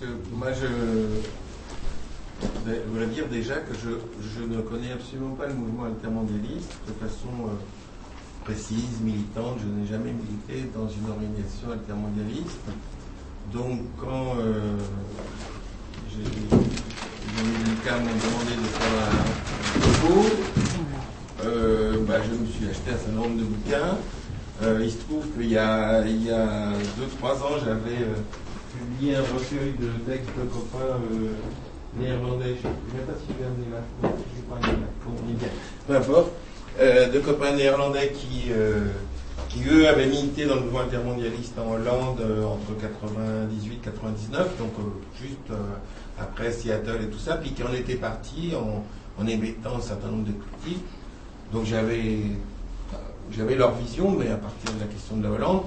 que moi, je voudrais dire déjà que je ne connais absolument pas le mouvement altermondialiste de façon précise, militante. Je n'ai jamais milité dans une organisation altermondialiste. Donc, quand les militants m'ont demandé de faire un propos, je me suis acheté un certain nombre de bouquins. Il se trouve qu'il y a 2-3 ans, j'avais publié un recueil de textes de copains néerlandais. Je ne sais même pas si je vais amener ma faute. Je vais pas amener ma faute, mais bien. Peu importe. De copains néerlandais qui eux, avaient milité dans le mouvement intermondialiste en Hollande entre 98 et 99, donc juste après Seattle et tout ça, puis qui en étaient partis en émettant un certain nombre de critiques. Donc j'avais leur vision, mais à partir de la question de la Hollande,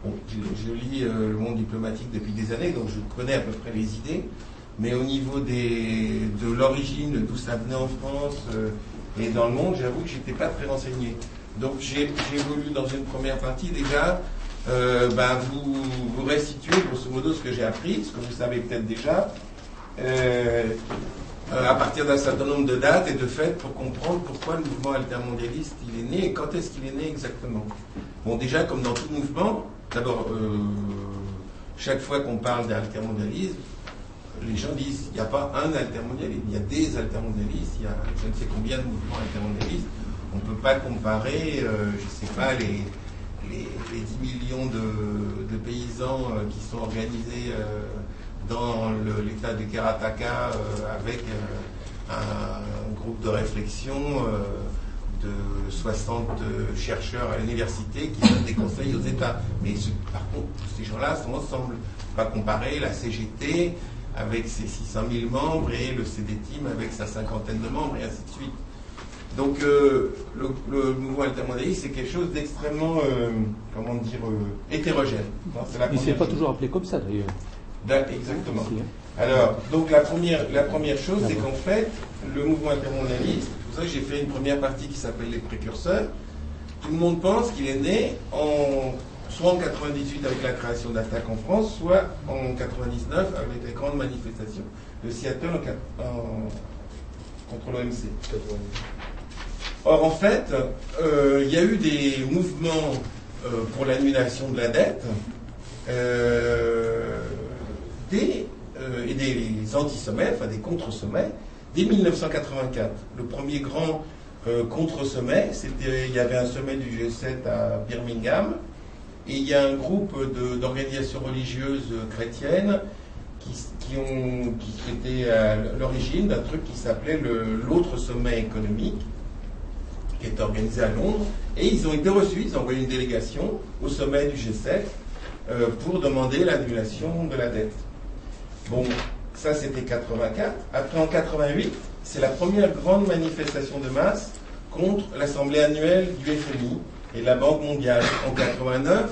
bon, je lis le monde diplomatique depuis des années, donc je connais à peu près les idées, mais au niveau de l'origine, d'où ça venait en France et dans le monde, j'avoue que je n'étais pas très renseigné. Donc j'ai voulu dans une première partie déjà vous restituer grosso modo ce que j'ai appris, ce que vous savez peut-être déjà, à partir d'un certain nombre de dates et de faits pour comprendre pourquoi le mouvement altermondialiste il est né et quand est-ce qu'il est né exactement. Bon, déjà, comme dans tout mouvement, d'abord, chaque fois qu'on parle d'altermondialisme, les gens disent il n'y a pas un altermondialisme, il y a des altermondialistes, il y a je ne sais combien de mouvements altermondialistes. On ne peut pas comparer, je ne sais pas, les 10 millions de paysans qui sont organisés dans l'état du Karataka avec un groupe de réflexion de 60 chercheurs à l'université qui donnent des conseils aux États. Mais par contre, ces gens-là sont ensemble. On ne peut pas comparer la CGT avec ses 600 000 membres et le CD-Team avec sa cinquantaine de membres et ainsi de suite. Donc le mouvement altermondialiste, c'est quelque chose d'extrêmement, hétérogène. Il ne s'est pas toujours appelé comme ça d'ailleurs. Exactement. Alors, donc la première chose, c'est qu'en fait, le mouvement intermondialiste, c'est pour ça que j'ai fait une première partie qui s'appelle les précurseurs. Tout le monde pense qu'il est né soit en 98 avec la création d'Attaque en France, soit en 99 avec les grandes manifestations de Seattle contre l'OMC. Or, en fait, il y a eu des mouvements pour l'annulation de la dette et des anti-sommets, enfin des contre-sommets, dès 1984. Le premier grand contre-sommet, il y avait un sommet du G7 à Birmingham, et il y a un groupe d'organisations religieuses chrétiennes qui étaient à l'origine d'un truc qui s'appelait l'autre sommet économique, qui était organisé à Londres, et ils ont été reçus, ils ont envoyé une délégation au sommet du G7 pour demander l'annulation de la dette. Bon, ça c'était 84. Après en 88, c'est la première grande manifestation de masse contre l'assemblée annuelle du FMI et de la Banque mondiale. En 89,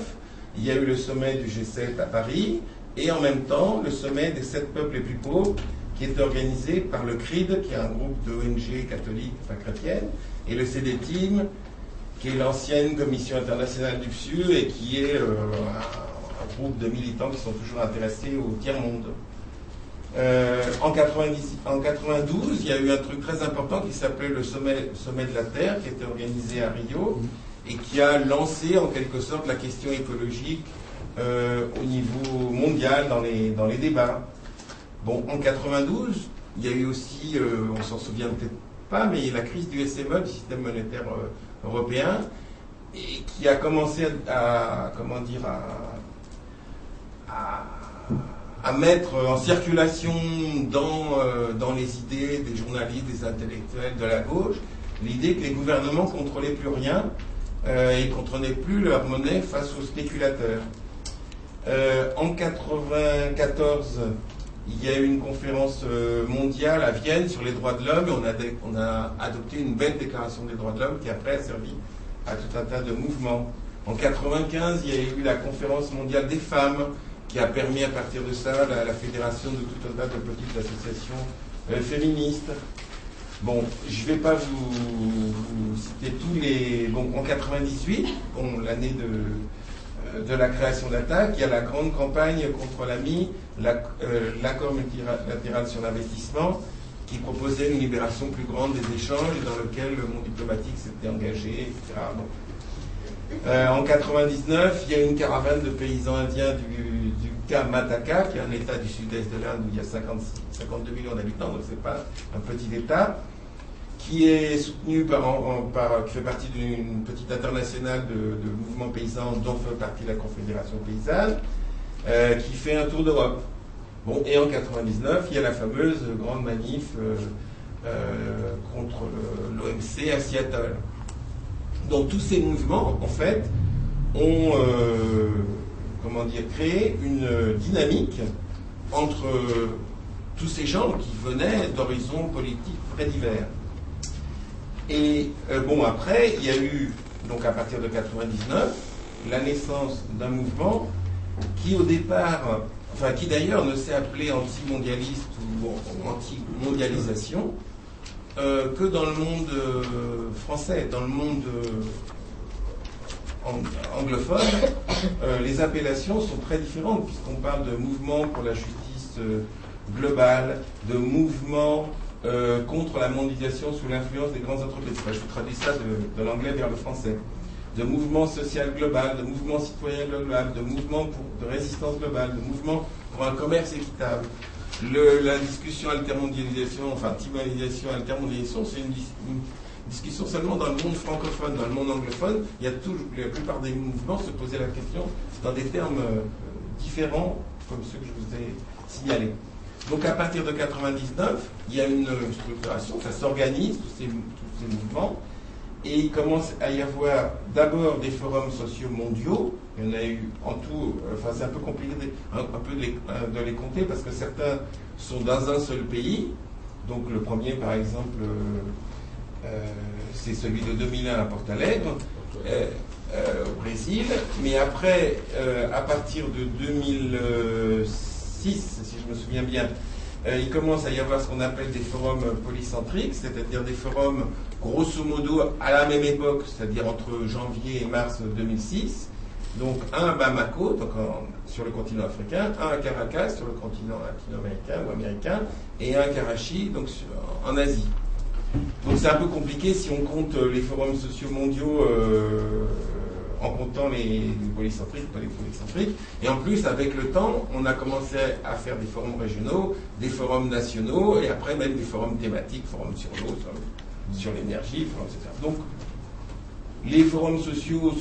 il y a eu le sommet du G7 à Paris, et en même temps le sommet des 7 peuples les plus pauvres, qui est organisé par le CRID, qui est un groupe d'ONG catholiques, enfin chrétiennes, et le CD-Team, qui est l'ancienne Commission internationale du PSU, et qui est un groupe de militants qui sont toujours intéressés au tiers-monde. En 92, il y a eu un truc très important qui s'appelait le sommet de la Terre, qui était organisé à Rio, et qui a lancé en quelque sorte la question écologique au niveau mondial dans les débats. Bon, en 92, il y a eu aussi, on s'en souvient peut-être pas, mais la crise du SME, du système monétaire européen, et qui a commencé à mettre en circulation dans les idées des journalistes, des intellectuels de la gauche, l'idée que les gouvernements ne contrôlaient plus rien et ne contrôlaient plus leur monnaie face aux spéculateurs. En 1994, il y a eu une conférence mondiale à Vienne sur les droits de l'homme et on a adopté une belle déclaration des droits de l'homme qui après a servi à tout un tas de mouvements. En 1995, il y a eu la conférence mondiale des femmes qui a permis à partir de ça la fédération de tout un tas de petites associations féministes. Bon, je ne vais pas vous citer tous les... Bon, en 1998, l'année de la création d'attaques, il y a la grande campagne contre l'AMI, l'accord multilatéral sur l'investissement, qui proposait une libération plus grande des échanges et dans lequel le monde diplomatique s'était engagé, etc. En 1999, il y a une caravane de paysans indiens du Karnataka, qui est un état du sud-est de l'Inde où il y a 52 millions d'habitants, donc c'est pas un petit état, qui est soutenu qui fait partie d'une petite internationale de mouvements paysans dont fait partie la Confédération paysanne, qui fait un tour d'Europe. Bon, et en 1999, il y a la fameuse grande manif contre l'OMC à Seattle. Donc tous ces mouvements, en fait, ont créé une dynamique entre tous ces gens qui venaient d'horizons politiques très divers. Et après, il y a eu, donc à partir de 1999, la naissance d'un mouvement qui au départ, qui d'ailleurs ne s'est appelé anti-mondialiste ou anti-mondialisation que dans le monde français, dans le monde anglophone, les appellations sont très différentes puisqu'on parle de mouvement pour la justice globale, de mouvement contre la mondialisation sous l'influence des grandes entreprises. Je vous traduis ça de l'anglais vers le français. De mouvement social global, de mouvement citoyen global, de mouvement de résistance globale, de mouvement pour un commerce équitable. La discussion altermondialisation, anti-mondialisation, altermondialisation, c'est une discussion seulement dans le monde francophone. Dans le monde anglophone, la plupart des mouvements se posaient la question dans des termes différents, comme ceux que je vous ai signalés. Donc à partir de 1999, il y a une structuration, ça s'organise, tous ces mouvements, et il commence à y avoir d'abord des forums sociaux mondiaux. Il y en a eu en tout, c'est un peu compliqué de les compter parce que certains sont dans un seul pays. Donc le premier, par exemple, c'est celui de 2001 à Porto Alegre, au Brésil. Mais après, à partir de 2006, si je me souviens bien, il commence à y avoir ce qu'on appelle des forums polycentriques, c'est-à-dire des forums grosso modo à la même époque, c'est-à-dire entre janvier et mars 2006. Donc un à Bamako, sur le continent africain, un à Caracas, sur le continent latino-américain ou américain, et un à Karachi, donc en Asie. Donc c'est un peu compliqué si on compte les forums sociaux mondiaux en comptant les polycentriques, pas les polycentriques. Et en plus, avec le temps, on a commencé à faire des forums régionaux, des forums nationaux, et après même des forums thématiques, forums sur l'eau, sur l'énergie, etc. Donc, les forums sociaux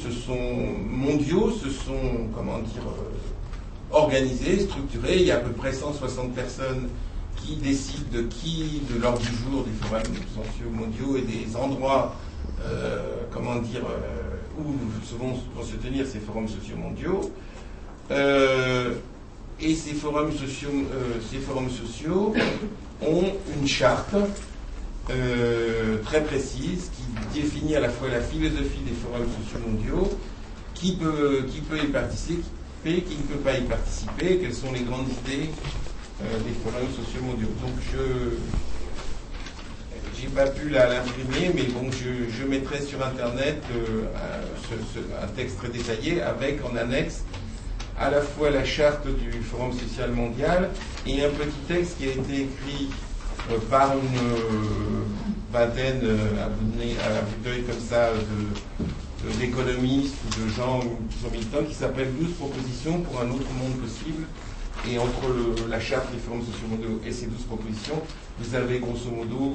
mondiaux se sont, organisés, structurés. Il y a à peu près 160 personnes qui décident de l'ordre du jour des forums sociaux mondiaux et des endroits, où vont se tenir ces forums sociaux mondiaux. Et ces forums sociaux ont une charte très précise qui définit à la fois la philosophie des forums sociaux mondiaux, qui peut y participer, qui ne peut pas y participer, quelles sont les grandes idées des forums sociaux mondiaux. Donc j'ai pas pu l'imprimer, mais bon, je mettrai sur Internet un texte très détaillé avec en annexe à la fois la charte du Forum social mondial et un petit texte qui a été écrit par une vingtaine, à bout d'œil comme ça, d'économistes ou de gens qui sont militants, qui s'appelle 12 propositions pour un autre monde possible. Et entre la charte des forums sociaux mondiaux et ces 12 propositions, vous avez grosso modo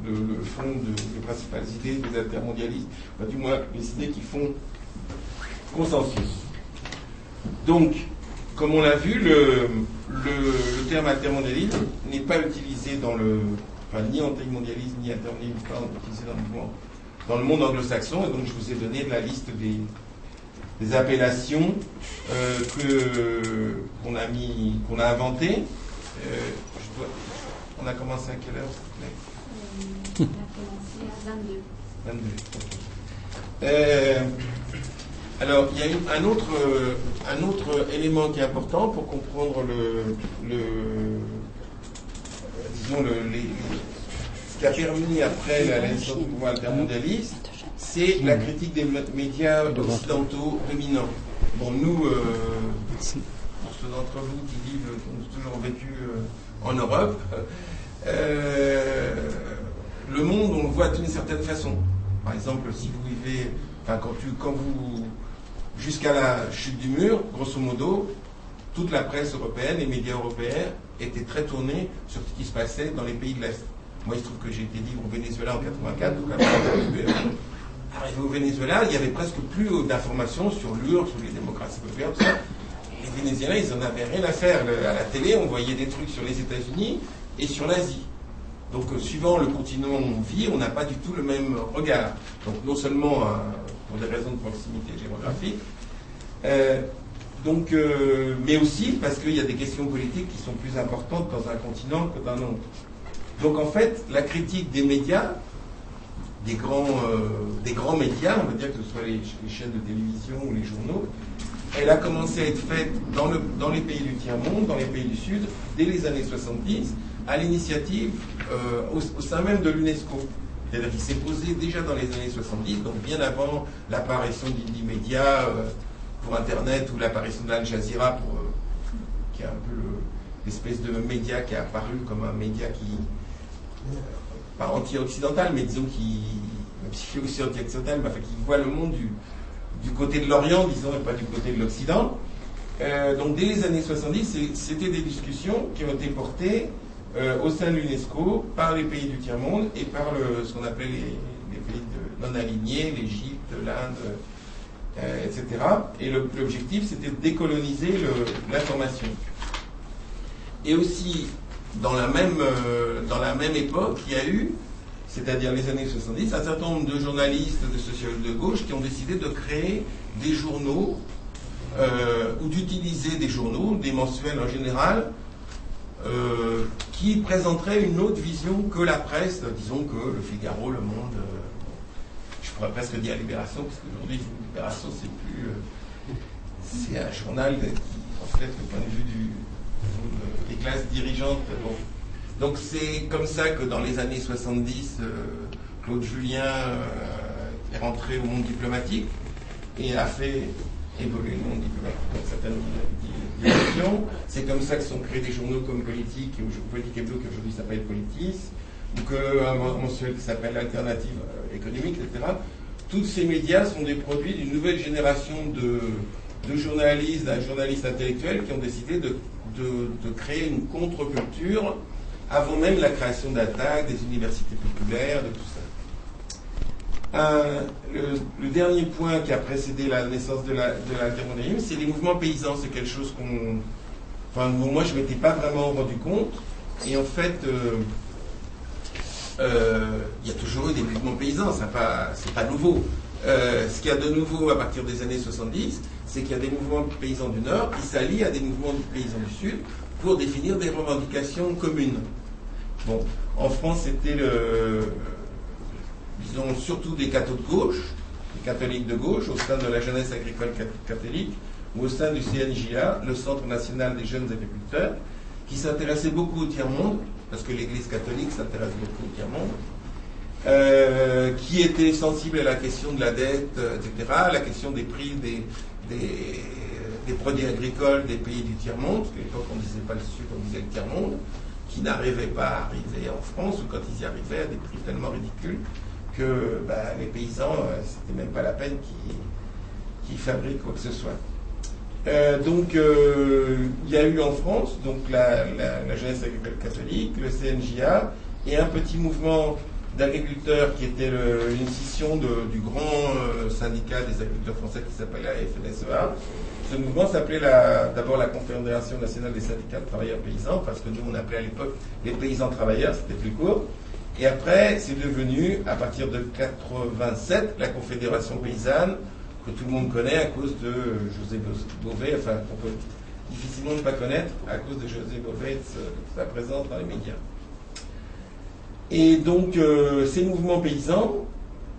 le fond des principales idées des altermondialistes, du moins les idées qui font consensus. Donc, comme on l'a vu, le terme altermondialisme n'est pas utilisé ni antimondialisme ni altermondialisme, pas utilisé dans le monde anglo-saxon, et donc je vous ai donné la liste des appellations qu'on a inventées. On a commencé à quelle heure, s'il vous plaît? On a commencé à 22. 22. Alors, il y a un autre élément qui est important pour comprendre ce qui a permis après la naissance du mouvement altermondialiste, c'est la critique des médias occidentaux dominants. bon, nous, pour ceux d'entre vous qui vivent, qui ont toujours vécu en Europe, le monde, on le voit d'une certaine façon. Par exemple, si vous vivez, enfin, quand vous, jusqu'à la chute du mur, grosso modo, toute la presse européenne, les médias européens étaient très tournés sur ce qui se passait dans les pays de l'Est. Moi, il se trouve que j'ai été libre au Venezuela en 84, donc arrivé au Venezuela, il n'y avait presque plus d'informations sur l'URSS, sur les démocraties populaires, tout ça. Les Vénézuéliens, ils n'en avaient rien à faire. À la télé, on voyait des trucs sur les États-Unis et sur l'Asie. Donc, suivant le continent où on vit, on n'a pas du tout le même regard. Donc, non seulement pour des raisons de proximité géographique, mais aussi parce qu'il y a des questions politiques qui sont plus importantes dans un continent que dans un autre. Donc, en fait, la critique des médias, des grands médias, on va dire que ce soit les chaînes de télévision ou les journaux, elle a commencé à être faite dans les pays du tiers-monde, dans les pays du Sud, dès les années 70, à l'initiative au sein même de l'UNESCO. C'est-à-dire qu'il s'est posé déjà dans les années 70, donc bien avant l'apparition d'Indymedia pour Internet ou l'apparition de Al Jazeera, qui est un peu l'espèce de média qui est apparu comme un média qui, pas anti-occidental, mais disons qui, même si aussi anti-occidental, mais enfin, qui voit le monde du côté de l'Orient, disons, et pas du côté de l'Occident. Donc dès les années 70, c'était des discussions qui ont été portées au sein de l'UNESCO par les pays du tiers-monde et par ce qu'on appelait les pays non alignés, l'Égypte, l'Inde, etc. Et l'objectif, c'était de décoloniser l'information. Et aussi, dans la même époque, il y a eu, c'est-à-dire les années 70, un certain nombre de journalistes, de sociologues de gauche qui ont décidé de créer des journaux ou d'utiliser des journaux, des mensuels en général, qui présenteraient une autre vision que la presse, disons que le Figaro, le Monde, je pourrais presque dire Libération, parce qu'aujourd'hui, Libération, c'est un journal qui reflète le point de vue des classes dirigeantes. Bon. Donc c'est comme ça que dans les années 70, Claude Julien est rentré au monde diplomatique et a fait évoluer le monde diplomatique dans certaines directions. C'est comme ça que sont créés des journaux comme Politique Hebdo, qui aujourd'hui s'appelle Politis, ou qu'un mensuel qui s'appelle Alternative économique, etc. Tous ces médias sont des produits d'une nouvelle génération de journalistes, d'un journaliste intellectuel qui ont décidé de créer une contre-culture avant même la création d'ATTAC, des universités populaires, de tout ça. Le dernier point qui a précédé la naissance de l'altermondialisme, c'est les mouvements paysans. C'est quelque chose moi, je ne m'étais pas vraiment rendu compte. Et en fait, il y a toujours eu des mouvements paysans, c'est pas nouveau. Ce qu'il y a de nouveau à partir des années 70, c'est qu'il y a des mouvements paysans du Nord qui s'allient à des mouvements paysans du Sud pour définir des revendications communes. Bon, en France, c'était disons, surtout des cathos de gauche, des catholiques de gauche, au sein de la jeunesse agricole catholique, ou au sein du CNJA, le Centre national des jeunes agriculteurs, qui s'intéressait beaucoup au tiers-monde, parce que l'Église catholique s'intéresse beaucoup au tiers-monde, qui était sensible à la question de la dette, etc., à la question des prix des produits agricoles des pays du tiers-monde, parce qu'à l'époque on ne disait pas le Sud, on disait le tiers-monde, qui n'arrivaient pas à arriver en France, ou quand ils y arrivaient à des prix tellement ridicules que les paysans, c'était même pas la peine qu'ils fabriquent quoi que ce soit. Donc il y a eu en France donc la jeunesse agricole catholique, le CNJA, et un petit mouvement d'agriculteurs qui était une scission du grand syndicat des agriculteurs français qui s'appelle la FNSEA. Ce mouvement s'appelait d'abord la Confédération nationale des syndicats de travailleurs paysans, parce que nous on appelait à l'époque les paysans travailleurs, c'était plus court. Et après, c'est devenu, à partir de 87, la Confédération paysanne, que tout le monde connaît à cause de José Bové, enfin qu'on peut difficilement ne pas connaître à cause de José Bové, de sa présence dans les médias. Et donc, ces mouvements paysans,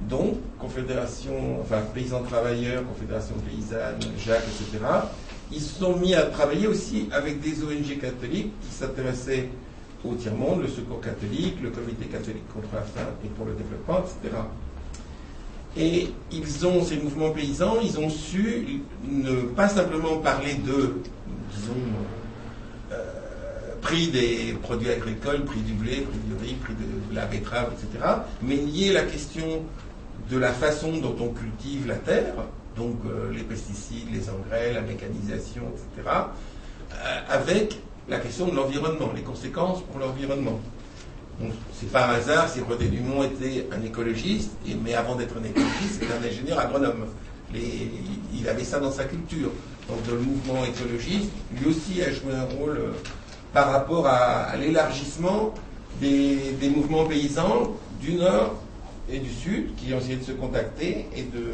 donc Confédération, enfin paysans travailleurs, Confédération paysanne, Jacques, etc., ils se sont mis à travailler aussi avec des ONG catholiques qui s'intéressaient au tiers-monde, le Secours catholique, le Comité catholique contre la faim et pour le développement, etc. Et ces mouvements paysans, ils ont su ne pas simplement parler de, disons, prix des produits agricoles, prix du blé, prix du riz, prix de la betterave, etc., mais lier la question de la façon dont on cultive la terre, donc les pesticides, les engrais, la mécanisation, etc., avec la question de l'environnement, les conséquences pour l'environnement. Donc, c'est pas un hasard si René Dumont était un écologiste, mais avant d'être un écologiste, c'était un ingénieur agronome. Il avait ça dans sa culture. Donc, le mouvement écologiste, lui aussi, a joué un rôle par rapport à l'élargissement des mouvements paysans du Nord et du Sud, qui ont essayé de se contacter et de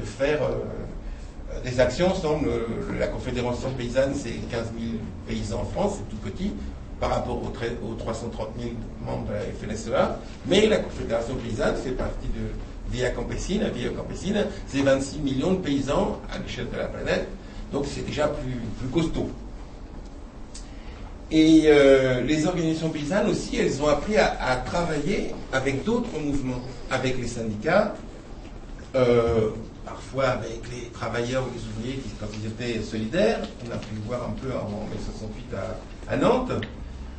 faire des actions ensemble. La Confédération paysanne, c'est 15 000 paysans en France, c'est tout petit, par rapport aux 330 000 membres de la FNSEA, mais la Confédération paysanne fait partie de Via Campesina. Via Campesina, c'est 26 millions de paysans à l'échelle de la planète, donc c'est déjà plus costaud. Et les organisations paysannes aussi, elles ont appris à travailler avec d'autres mouvements, avec les syndicats, parfois avec les travailleurs ou les ouvriers quand ils étaient solidaires, on a pu le voir un peu en mai 68 à Nantes,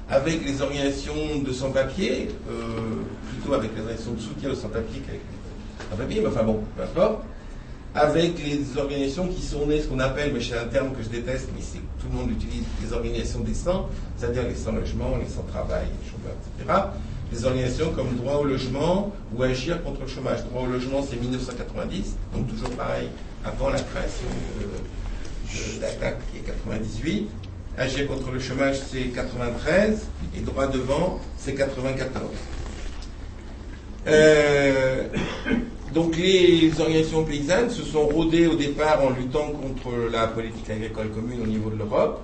avec les organisations de sans-papiers, plutôt avec les organisations de soutien aux sans-papiers qu'avec les sans-papiers, mais enfin bon, peu importe, avec les organisations qui sont nées, ce qu'on appelle, mais c'est un terme que je déteste, mais tout le monde utilise, les organisations des sans, c'est-à-dire les sans-logement, les sans-travail, les chômeurs, etc. Des organisations comme Droit au logement ou Agir contre le chômage. Droit au logement, c'est 1990, donc toujours pareil, avant la création d'ATTAC qui est 98. Agir contre le chômage, c'est 93, et Droit devant, c'est 94. Donc les organisations paysannes se sont rodées au départ en luttant contre la politique agricole commune au niveau de l'Europe,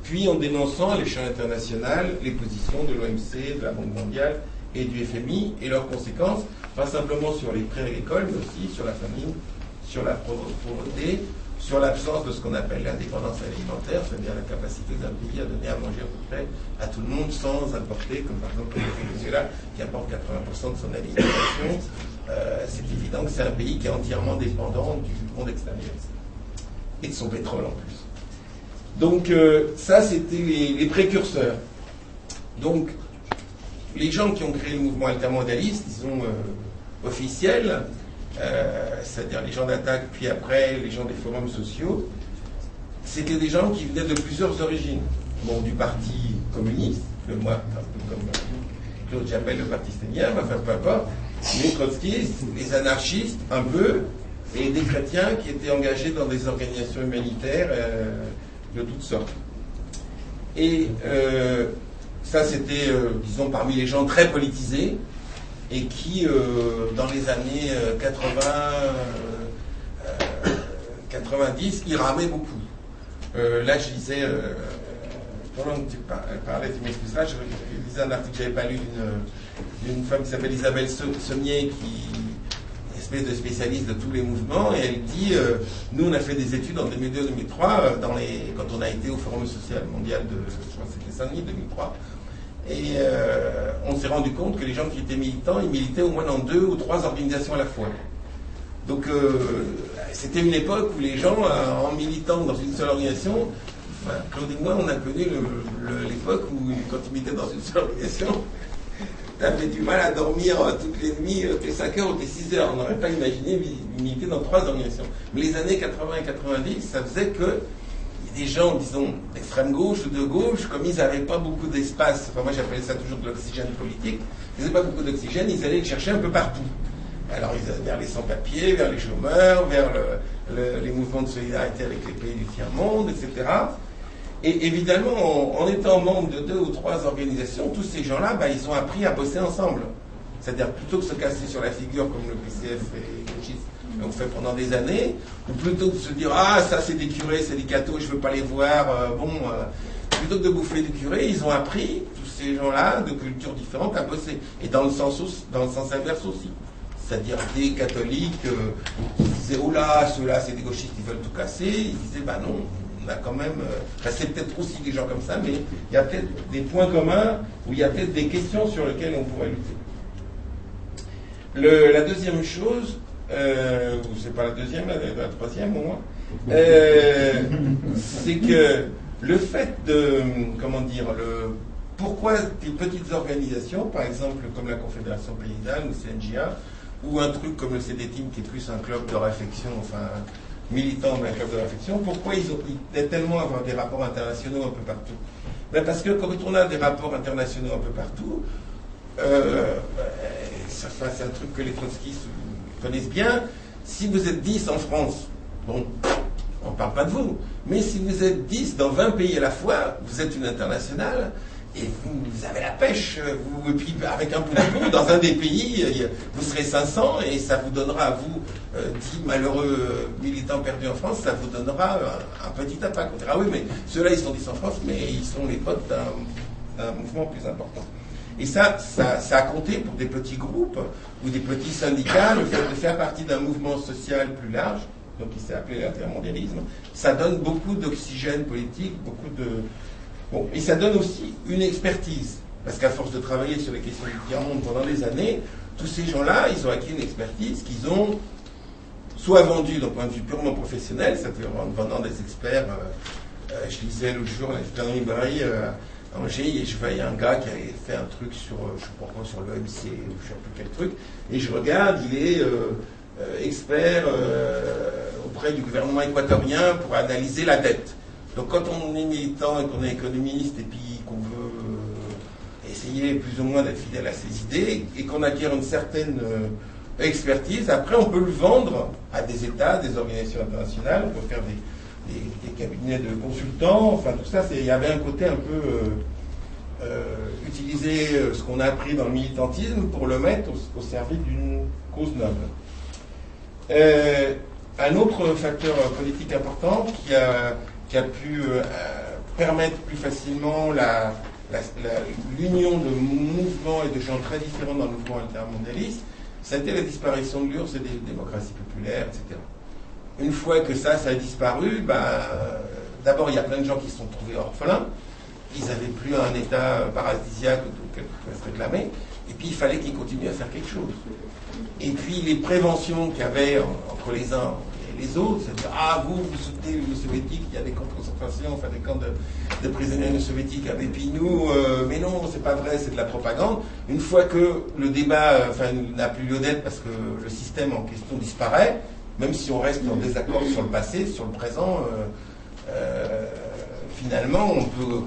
puis en dénonçant à l'échelle internationale les positions de l'OMC, de la Banque mondiale et du FMI et leurs conséquences, pas simplement sur les prix agricoles, mais aussi sur la famine, sur la pauvreté, sur l'absence de ce qu'on appelle l'indépendance alimentaire, c'est-à-dire la capacité d'un pays à donner à manger à peu près à tout le monde sans importer, comme par exemple le Venezuela qui apporte 80% de son alimentation. C'est évident que c'est un pays qui est entièrement dépendant du monde extérieur et de son pétrole en plus. Donc ça, c'était les précurseurs. Donc les gens qui ont créé le mouvement altermondialiste, disons officiel, c'est-à-dire les gens d'Attaque, puis après les gens des forums sociaux, c'était des gens qui venaient de plusieurs origines. Bon, du parti communiste, que moi, un peu comme Claude j'appelle le parti sténien, enfin peu importe, les trotskistes, les anarchistes, un peu, et des chrétiens qui étaient engagés dans des organisations humanitaires de toutes sortes. Et ça, c'était, disons, parmi les gens très politisés, et qui, dans les années 90, ils ramaient beaucoup. Là, je lisais, pendant que tu parlais, tu m'excuseras, je lisais un article que je n'avais pas lu d'une femme qui s'appelle Isabelle Sommier, qui est une espèce de spécialiste de tous les mouvements, et elle dit, nous, on a fait des études en 2002-2003, quand on a été au Forum social mondial de, je crois que c'était Saint-Denis, 2003, et on s'est rendu compte que les gens qui étaient militants, ils militaient au moins dans 2 ou 3 organisations à la fois. Donc c'était une époque où les gens, en militant dans une seule organisation, enfin, Claude et moi, on a connu l'époque où quand ils militaient dans une seule organisation, tu avais du mal à dormir toutes les nuits, tes 5 heures ou tes 6 heures. On n'aurait pas imaginé militer dans 3 organisations. Mais les années 80 et 90, ça faisait que des gens, disons, d'extrême gauche ou de gauche, comme ils n'avaient pas beaucoup d'espace, enfin moi j'appelais ça toujours de l'oxygène politique, ils n'avaient pas beaucoup d'oxygène, ils allaient le chercher un peu partout. Alors ils allaient vers les sans-papiers, vers les chômeurs, vers les mouvements de solidarité avec les pays du tiers-monde, etc. Et évidemment, en étant membre de 2 ou 3 organisations, tous ces gens-là, ils ont appris à bosser ensemble. C'est-à-dire plutôt que de se casser sur la figure comme le PCF et le GIS ont fait pendant des années, ou plutôt que de se dire ah ça c'est des curés, c'est des cathos, je veux pas les voir, plutôt que de bouffer des curés, ils ont appris tous ces gens-là de cultures différentes à bosser, et dans le sens inverse aussi, c'est-à-dire des catholiques qui disaient oh là ceux-là c'est des gauchistes, ils veulent tout casser, ils disaient bah non, on a quand même, c'est peut-être aussi des gens comme ça, mais il y a peut-être des points communs où il y a peut-être des questions sur lesquelles on pourrait lutter. La deuxième chose, c'est pas la deuxième, la troisième au moins, c'est que le fait de, comment dire, pourquoi des petites organisations, par exemple comme la Confédération Paysanne ou CNJA, ou un truc comme le CDTIM qui est plus un club de réflexion, enfin militant mais un club de réflexion, pourquoi ils aiment tellement avoir des rapports internationaux un peu partout? Ben parce que quand on a des rapports internationaux un peu partout, c'est un truc que les trotskistes connaissent bien, si vous êtes 10 en France, bon, on ne parle pas de vous, mais si vous êtes 10 dans 20 pays à la fois, vous êtes une internationale, et vous avez la pêche, et puis avec un bout dans un des pays, vous serez 500, et ça vous donnera à vous, 10 malheureux militants perdus en France, ça vous donnera un petit impact. On dira, ah oui, mais ceux-là, ils sont 10 en France, mais ils sont les potes d'un mouvement plus important. Et ça a compté pour des petits groupes ou des petits syndicats, le fait de faire partie d'un mouvement social plus large, donc qui s'est appelé l'intermondialisme, ça donne beaucoup d'oxygène politique, beaucoup de... Bon, et ça donne aussi une expertise, parce qu'à force de travailler sur les questions du tiers-monde pendant des années, tous ces gens-là, ils ont acquis une expertise qu'ils ont soit vendue d'un point de vue purement professionnel, c'est-à-dire en vendant des experts. Je lisais l'autre jour, j'étais dans une librairie à Angers, et je voyais un gars qui avait fait un truc sur, je sais pas quoi, sur l'OMC, ou je ne sais plus quel truc, et je regarde, il est expert auprès du gouvernement équatorien pour analyser la dette. Donc quand on est militant et qu'on est économiste et puis qu'on veut essayer plus ou moins d'être fidèle à ses idées et qu'on acquiert une certaine expertise, après on peut le vendre à des États, des organisations internationales, on peut faire des cabinets de consultants, enfin tout ça, il y avait un côté un peu utiliser ce qu'on a appris dans le militantisme pour le mettre au service d'une cause noble. Un autre facteur politique important qui a pu permettre plus facilement l'union de mouvements et de gens très différents dans le mouvement altermondialiste, c'était la disparition de l'URSS et des démocraties populaires, etc. Une fois que ça a disparu, d'abord il y a plein de gens qui se sont trouvés orphelins, ils n'avaient plus un état paradisiaque auquel ils pouvaient se réclamer, et puis il fallait qu'ils continuent à faire quelque chose. Et puis les préventions qu'il y avait entre les uns et les autres, c'est-à-dire, vous soutenez l'Union soviétique, il y a des camps de concentration, enfin des camps de prisonniers soviétiques, et puis nous, mais non, c'est pas vrai, c'est de la propagande. Une fois que le débat n'a plus lieu d'être parce que le système en question disparaît, même si on reste en désaccord sur le passé, sur le présent, finalement, on peut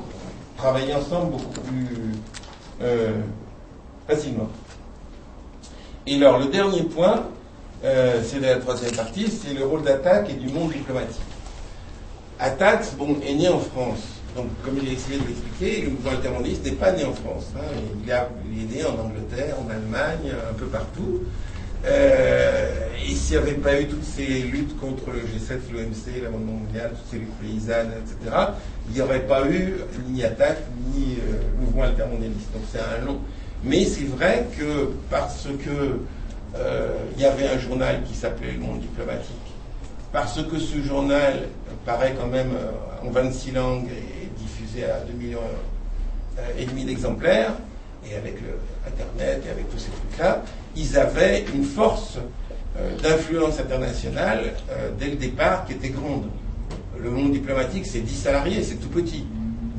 travailler ensemble beaucoup plus facilement. Et alors, le dernier point, c'est la troisième partie, c'est le rôle d'Attac et du monde diplomatique. Attac, est né en France. Donc, comme j'ai essayé de l'expliquer, le mouvement altermondialiste n'est pas né en France. Il est né en Angleterre, en Allemagne, un peu partout. Et s'il n'y avait pas eu toutes ces luttes contre le G7, l'OMC, l'amendement mondial, toutes ces luttes paysannes, etc., il n'y aurait pas eu ni Attac, ni mouvement altermondialiste. Donc c'est un long. Mais c'est vrai que parce que il y avait un journal qui s'appelait Le Monde diplomatique, parce que ce journal paraît quand même en 26 langues et diffusé à 2,5 millions d'exemplaires, et avec Internet et avec tous ces trucs-là, ils avaient une force d'influence internationale dès le départ qui était grande. Le Monde diplomatique, c'est 10 salariés, c'est tout petit.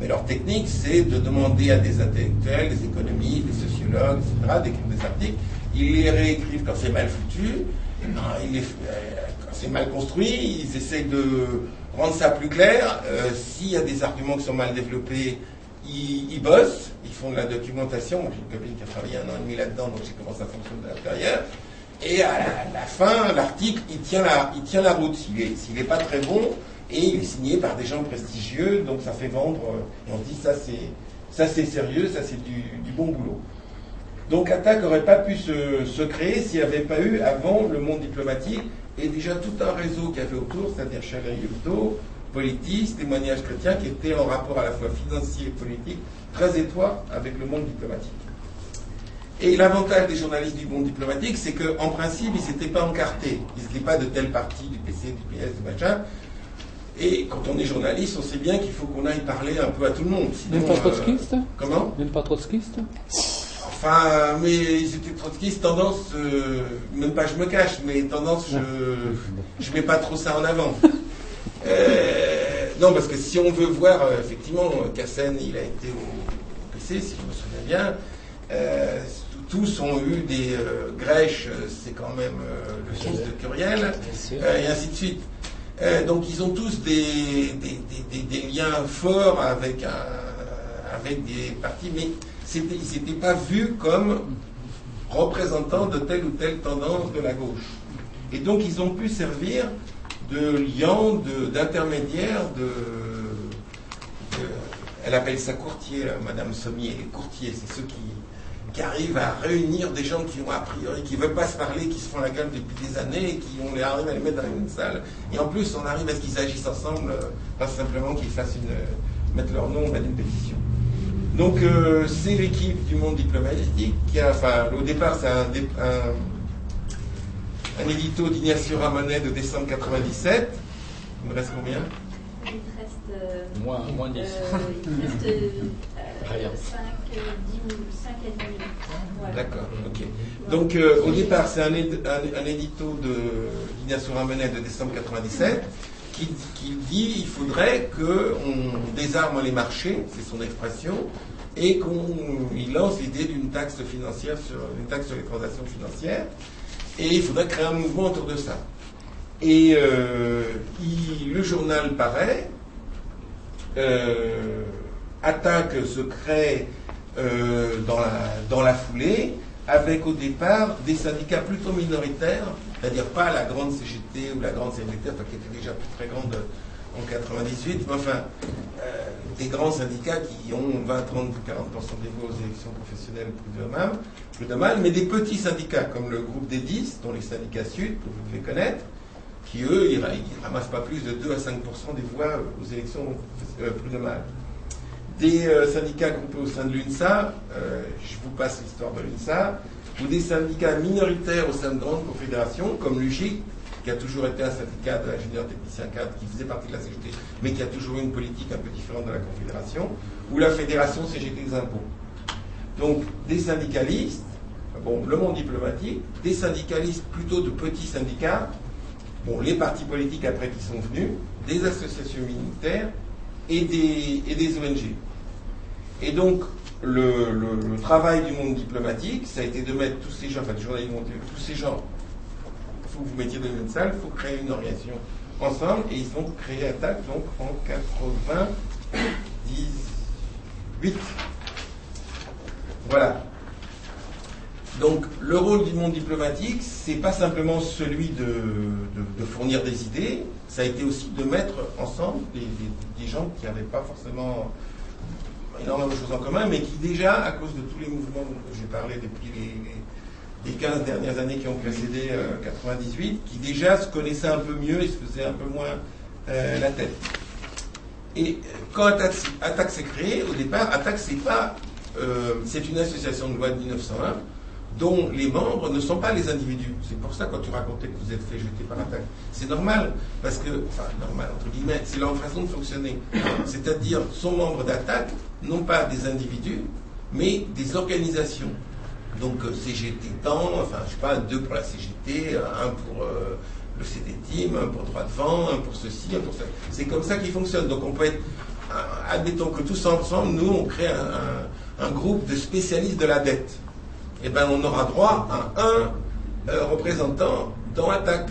Mais leur technique, c'est de demander à des intellectuels, des économistes, des sociologues, etc., d'écrire des articles. Ils les réécrivent quand c'est mal foutu, quand c'est mal construit, ils essayent de rendre ça plus clair. S'il y a des arguments qui sont mal développés, ils bossent, ils font de la documentation. Moi, j'ai une copine qui a travaillé 1 an et demi là-dedans, donc j'ai comment ça fonctionne de l'intérieur. Et à la fin, l'article, il tient la route. S'il n'est pas très bon, et il est signé par des gens prestigieux, donc ça fait vendre, et on se dit ça c'est sérieux, ça c'est du bon boulot. Donc Attac n'aurait pas pu se créer s'il n'y avait pas eu avant le monde diplomatique et déjà tout un réseau qu'il y avait autour, c'est-à-dire Charles Hebdo, Politis, Témoignages chrétiens, qui étaient en rapport à la fois financier et politique très étroit avec le monde diplomatique. Et l'avantage des journalistes du monde diplomatique, c'est qu'en principe, ils ne s'étaient pas encartés. Ils ne disaient pas de telle partie du PC, du PS, du machin. Et quand on est journaliste, on sait bien qu'il faut qu'on aille parler un peu à tout le monde. Même pas trotskiste ? Comment ? Même pas trotskiste ? Enfin, mais ils étaient trotskistes, tendance, même pas je me cache, mais tendance, je mets pas trop ça en avant. Non, parce que si on veut voir, effectivement, Cassen, il a été au PC, si je me souviens bien. Tous ont eu des Grèche, c'est quand même le fils de Curiel, et ainsi de suite. Donc ils ont tous des liens forts avec des partis, mais ils n'étaient pas vus comme représentants de telle ou telle tendance de la gauche. Et donc ils ont pu servir de liant, d'intermédiaire, elle appelle ça courtier, Madame Sommier, les courtiers, c'est ceux qui arrivent à réunir des gens qui ont a priori, qui ne veulent pas se parler, qui se font la gueule depuis des années, et qui arrive à les mettre dans une salle. Et en plus, on arrive à ce qu'ils agissent ensemble, pas simplement qu'ils fassent mettre leur nom dans une pétition. Donc, c'est l'équipe du Monde diplomatique qui a, enfin, au départ, c'est un édito d'Ignacio Ramonet de décembre 97. Il me reste combien? Il reste moins 10. Il reste 5 à 10 minutes. Voilà. D'accord, ok. Donc au départ, c'est un édito d'Ignacio Ramonet de décembre 97 qui dit qu'il faudrait qu'on désarme les marchés, c'est son expression, et qu'il lance l'idée d'une taxe financière une taxe sur les transactions financières, et il faudrait créer un mouvement autour de ça. Et le journal paraît, Attaque se crée dans la foulée, avec au départ des syndicats plutôt minoritaires, c'est-à-dire pas la grande CGT ou la grande CNT, qui était déjà très grande en 98, mais enfin des grands syndicats qui ont 20, 30, 40% des voix aux élections professionnelles plus de mal, mais des petits syndicats comme le groupe des 10, dont les syndicats Sud, que vous devez connaître, qui eux, ils ramassent pas plus de 2 à 5% des voix aux élections plus de mal. Des syndicats groupés au sein de l'UNSA, je vous passe l'histoire de l'UNSA, ou des syndicats minoritaires au sein de grandes confédérations, comme l'UGIC, qui a toujours été un syndicat d'ingénieurs techniciens cadres, qui faisait partie de la CGT, mais qui a toujours eu une politique un peu différente de la Confédération, ou la Fédération CGT des impôts. Donc, des syndicalistes, bon, le monde diplomatique, des syndicalistes plutôt de petits syndicats, bon, les partis politiques après qui sont venus, des associations militaires et des ONG. Et donc, le travail du monde diplomatique, ça a été de mettre tous ces gens, enfin, les journalistes, tous ces gens, il faut que vous mettiez dans une salle, il faut créer une organisation ensemble, et ils ont créé Attaque donc en 98. Voilà. Donc, le rôle du monde diplomatique, c'est pas simplement celui de fournir des idées, ça a été aussi de mettre ensemble des gens qui n'avaient pas forcément énormément de choses en commun, mais qui déjà, à cause de tous les mouvements dont j'ai parlé depuis les 15 dernières années qui ont précédé 98, qui déjà se connaissaient un peu mieux et se faisaient un peu moins la tête. Et quand Attaque s'est créée, au départ, Attaque, c'est une association de loi de 1901 dont les membres ne sont pas les individus. C'est pour ça, quand tu racontais que vous êtes fait jeter par Attaque, c'est normal, parce que, enfin, normal, entre guillemets, c'est leur façon de fonctionner. C'est-à-dire, sont membres d'Attaque, non pas des individus, mais des organisations. Donc, CGT temps, enfin, je sais pas, 2 pour la CGT, 1 pour le CDTIM, 1 pour Droit Devant, 1 pour ceci, 1 pour ça. C'est comme ça qu'ils fonctionnent. Donc, on peut être, admettons que tous ensemble, nous, on crée un groupe de spécialistes de la dette. Eh bien, on aura droit à un représentant dans Attaque.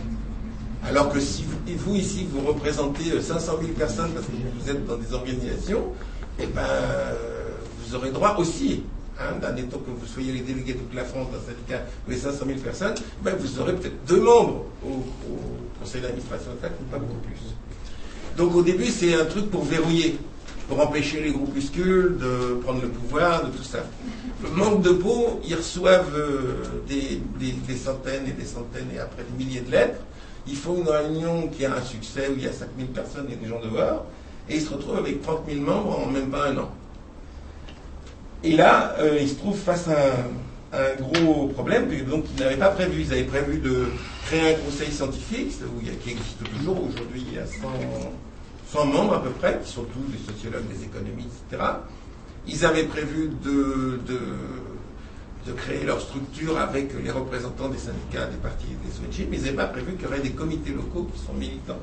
Alors que si vous ici, vous représentez 500 000 personnes parce que vous êtes dans des organisations, eh bien, vous aurez droit aussi, admettons que vous soyez les délégués de toute la France d'un syndicat, les 500 000 personnes, ben vous aurez peut-être 2 membres au conseil d'administration d'Attaque, ou pas beaucoup plus. Donc au début, c'est un truc pour verrouiller, pour empêcher les groupuscules de prendre le pouvoir, de tout ça. Le manque de peau, ils reçoivent des centaines et des centaines et après des milliers de lettres. Ils font une réunion qui a un succès où il y a 5000 personnes et des gens dehors, et ils se retrouvent avec 30 000 membres en même pas un an. Et là, ils se trouvent face à un gros problème, donc ils n'avaient pas prévu. Ils avaient prévu de créer un conseil scientifique, qui existe toujours aujourd'hui, il y a 100 membres à peu près, qui sont tous des sociologues, des économistes, etc. Ils avaient prévu de créer leur structure avec les représentants des syndicats, des partis et des ONG, mais ils n'avaient pas prévu qu'il y aurait des comités locaux qui sont militants.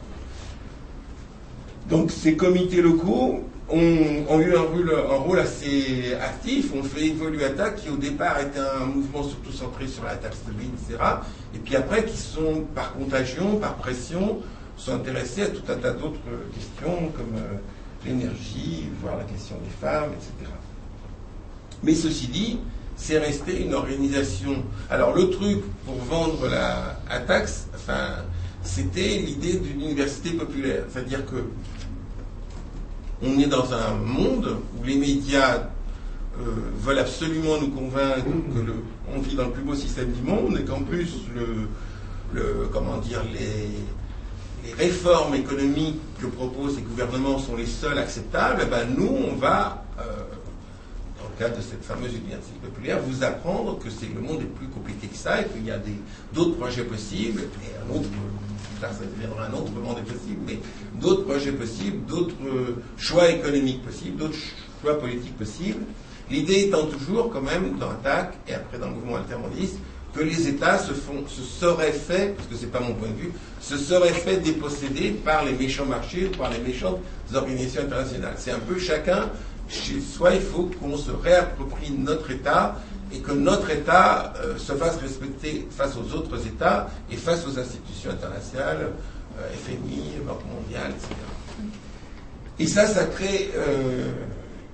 Donc ces comités locaux ont eu un rôle assez actif, ont fait évoluer ATTAC, qui au départ était un mouvement surtout centré sur la taxe de l'huile, etc. Et puis après, qui sont, par contagion, par pression, sont intéressés à tout un tas d'autres questions, comme l'énergie, voire la question des femmes, etc. Mais ceci dit, c'est resté une organisation. Alors le truc pour vendre la ATTAC, enfin, c'était l'idée d'une université populaire. C'est-à-dire que on est dans un monde où les médias veulent absolument nous convaincre qu'on vit dans le plus beau système du monde et qu'en plus comment dire, les réformes économiques que proposent les gouvernements sont les seules acceptables. Et ben nous, on va, dans le cadre de cette fameuse université populaire, vous apprendre que le monde est plus compliqué que ça et qu'il y a d'autres projets possibles, et un autre. Ça deviendra un autre monde possible, mais d'autres projets possibles, d'autres choix économiques possibles, d'autres choix politiques possibles. L'idée étant toujours, quand même, dans ATTAC et après dans le mouvement altermondialiste, que les États se seraient fait, parce que c'est pas mon point de vue, se seraient fait déposséder par les méchants marchés ou par les méchantes organisations internationales. C'est un peu chacun chez soi, il faut qu'on se réapproprie notre État et que notre État se fasse respecter face aux autres États et face aux institutions internationales, FMI, Banque mondiale, etc. Et ça crée...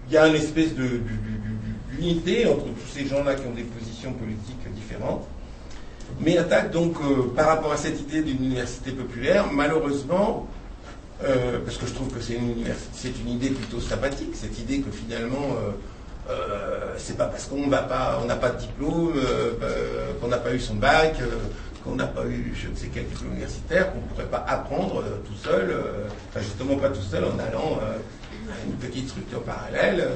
il y a une espèce d'unité entre tous ces gens-là qui ont des positions politiques différentes. Mais ATTAC, donc, par rapport à cette idée d'une université populaire, malheureusement, parce que je trouve que c'est une idée plutôt sympathique, cette idée que finalement... c'est pas parce qu'on n'a pas de diplôme, qu'on n'a pas eu son bac, qu'on n'a pas eu je ne sais quel diplôme universitaire, qu'on ne pourrait pas apprendre tout seul, enfin justement pas tout seul en allant à une petite structure parallèle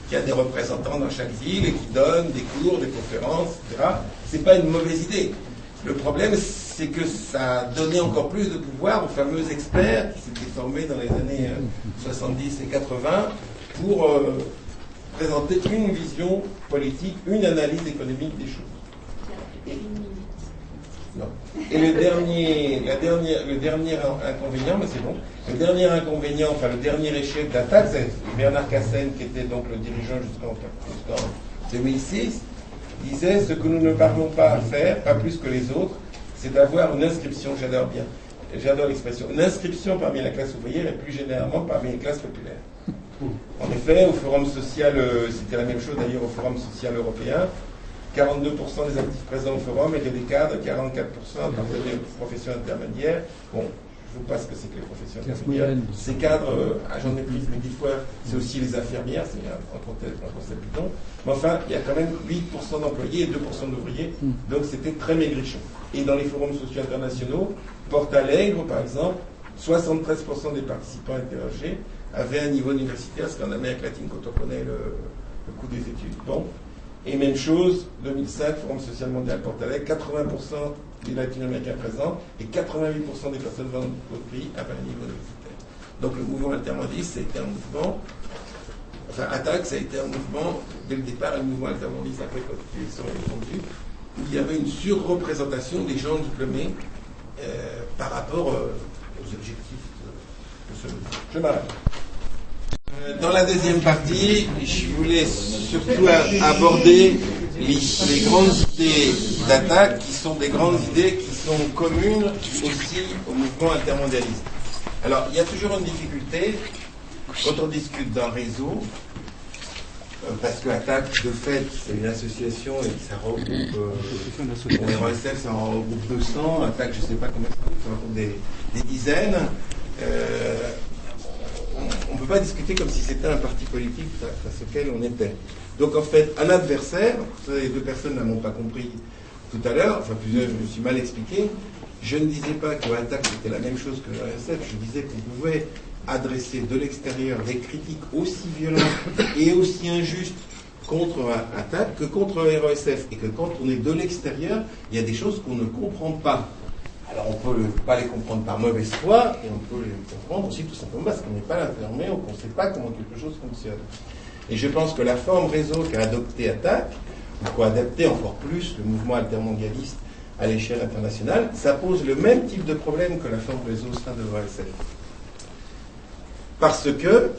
qui a des représentants dans chaque ville et qui donne des cours, des conférences, etc. C'est pas une mauvaise idée. Le problème, c'est que ça a donné encore plus de pouvoir aux fameux experts qui s'étaient formés dans les années 70 et 80 pour présenter une vision politique, une analyse économique des choses. Non. Et le dernier inconvénient, mais c'est bon, le dernier inconvénient, enfin le dernier échec d'ATTAC, c'est Bernard Cassen, qui était donc le dirigeant jusqu'en 2006, disait: ce que nous ne parlons pas à faire, pas plus que les autres, c'est d'avoir une inscription, j'adore l'expression, une inscription parmi la classe ouvrière et plus généralement parmi les classes populaires. En effet, au Forum social, c'était la même chose d'ailleurs au Forum social européen, 42% des actifs présents au Forum étaient des cadres, 44% appartenaient aux professions intermédiaires. Bon, je vous passe ce que c'est que les professions intermédiaires. Ces cadres, j'en ai pris 10 fois, c'est aussi les infirmières, c'est un concept bidon. Mais enfin, il y a quand même 8% d'employés et 2% d'ouvriers, donc c'était très maigrichon. Et dans les forums sociaux internationaux, Porto Alegre, par exemple, 73% des participants interrogés avaient un niveau universitaire, ce qu'en Amérique latine, quand on connaît le coût des études. Bon. Et même chose, 2005, Forum social mondial Porto Alegre, 80% des latino-américains présents et 88% des personnes venant d'autres pays avaient un niveau universitaire. Donc le mouvement altermondialiste, ça a été un mouvement, enfin ATTAC, ça a été un mouvement, dès le départ, un mouvement altermondialiste, après quand les élections étaient rendues, où il y avait une surreprésentation des gens diplômés par rapport aux objectifs de ce mouvement. Je m'arrête. Dans la deuxième partie, je voulais surtout aborder les grandes idées d'ATTAC, qui sont des grandes idées qui sont communes aussi au mouvement intermondialiste. Alors, il y a toujours une difficulté quand on discute d'un réseau, parce que ATTAC, de fait, c'est une association et ça regroupe, RESF, ça en regroupe 200, ATTAC, je ne sais pas combien ça regroupe, des dizaines. On ne peut pas discuter comme si c'était un parti politique face auquel on était. Donc en fait, un adversaire, les deux personnes ne m'ont pas compris tout à l'heure, enfin plusieurs, je me suis mal expliqué, je ne disais pas que ATTAC c'était la même chose que le RSF, je disais qu'on pouvait adresser de l'extérieur des critiques aussi violentes et aussi injustes contre ATTAC que contre RESF, et que quand on est de l'extérieur, il y a des choses qu'on ne comprend pas. Alors on ne peut pas les comprendre par mauvaise foi, et on peut les comprendre aussi tout simplement parce qu'on n'est pas informé ou qu'on ne sait pas comment quelque chose fonctionne. Et je pense que la forme réseau qu'a adopté ATTAC, il faut adapter encore plus le mouvement altermondialiste à l'échelle internationale. Ça pose le même type de problème que la forme réseau au sein de l'OSF. Parce que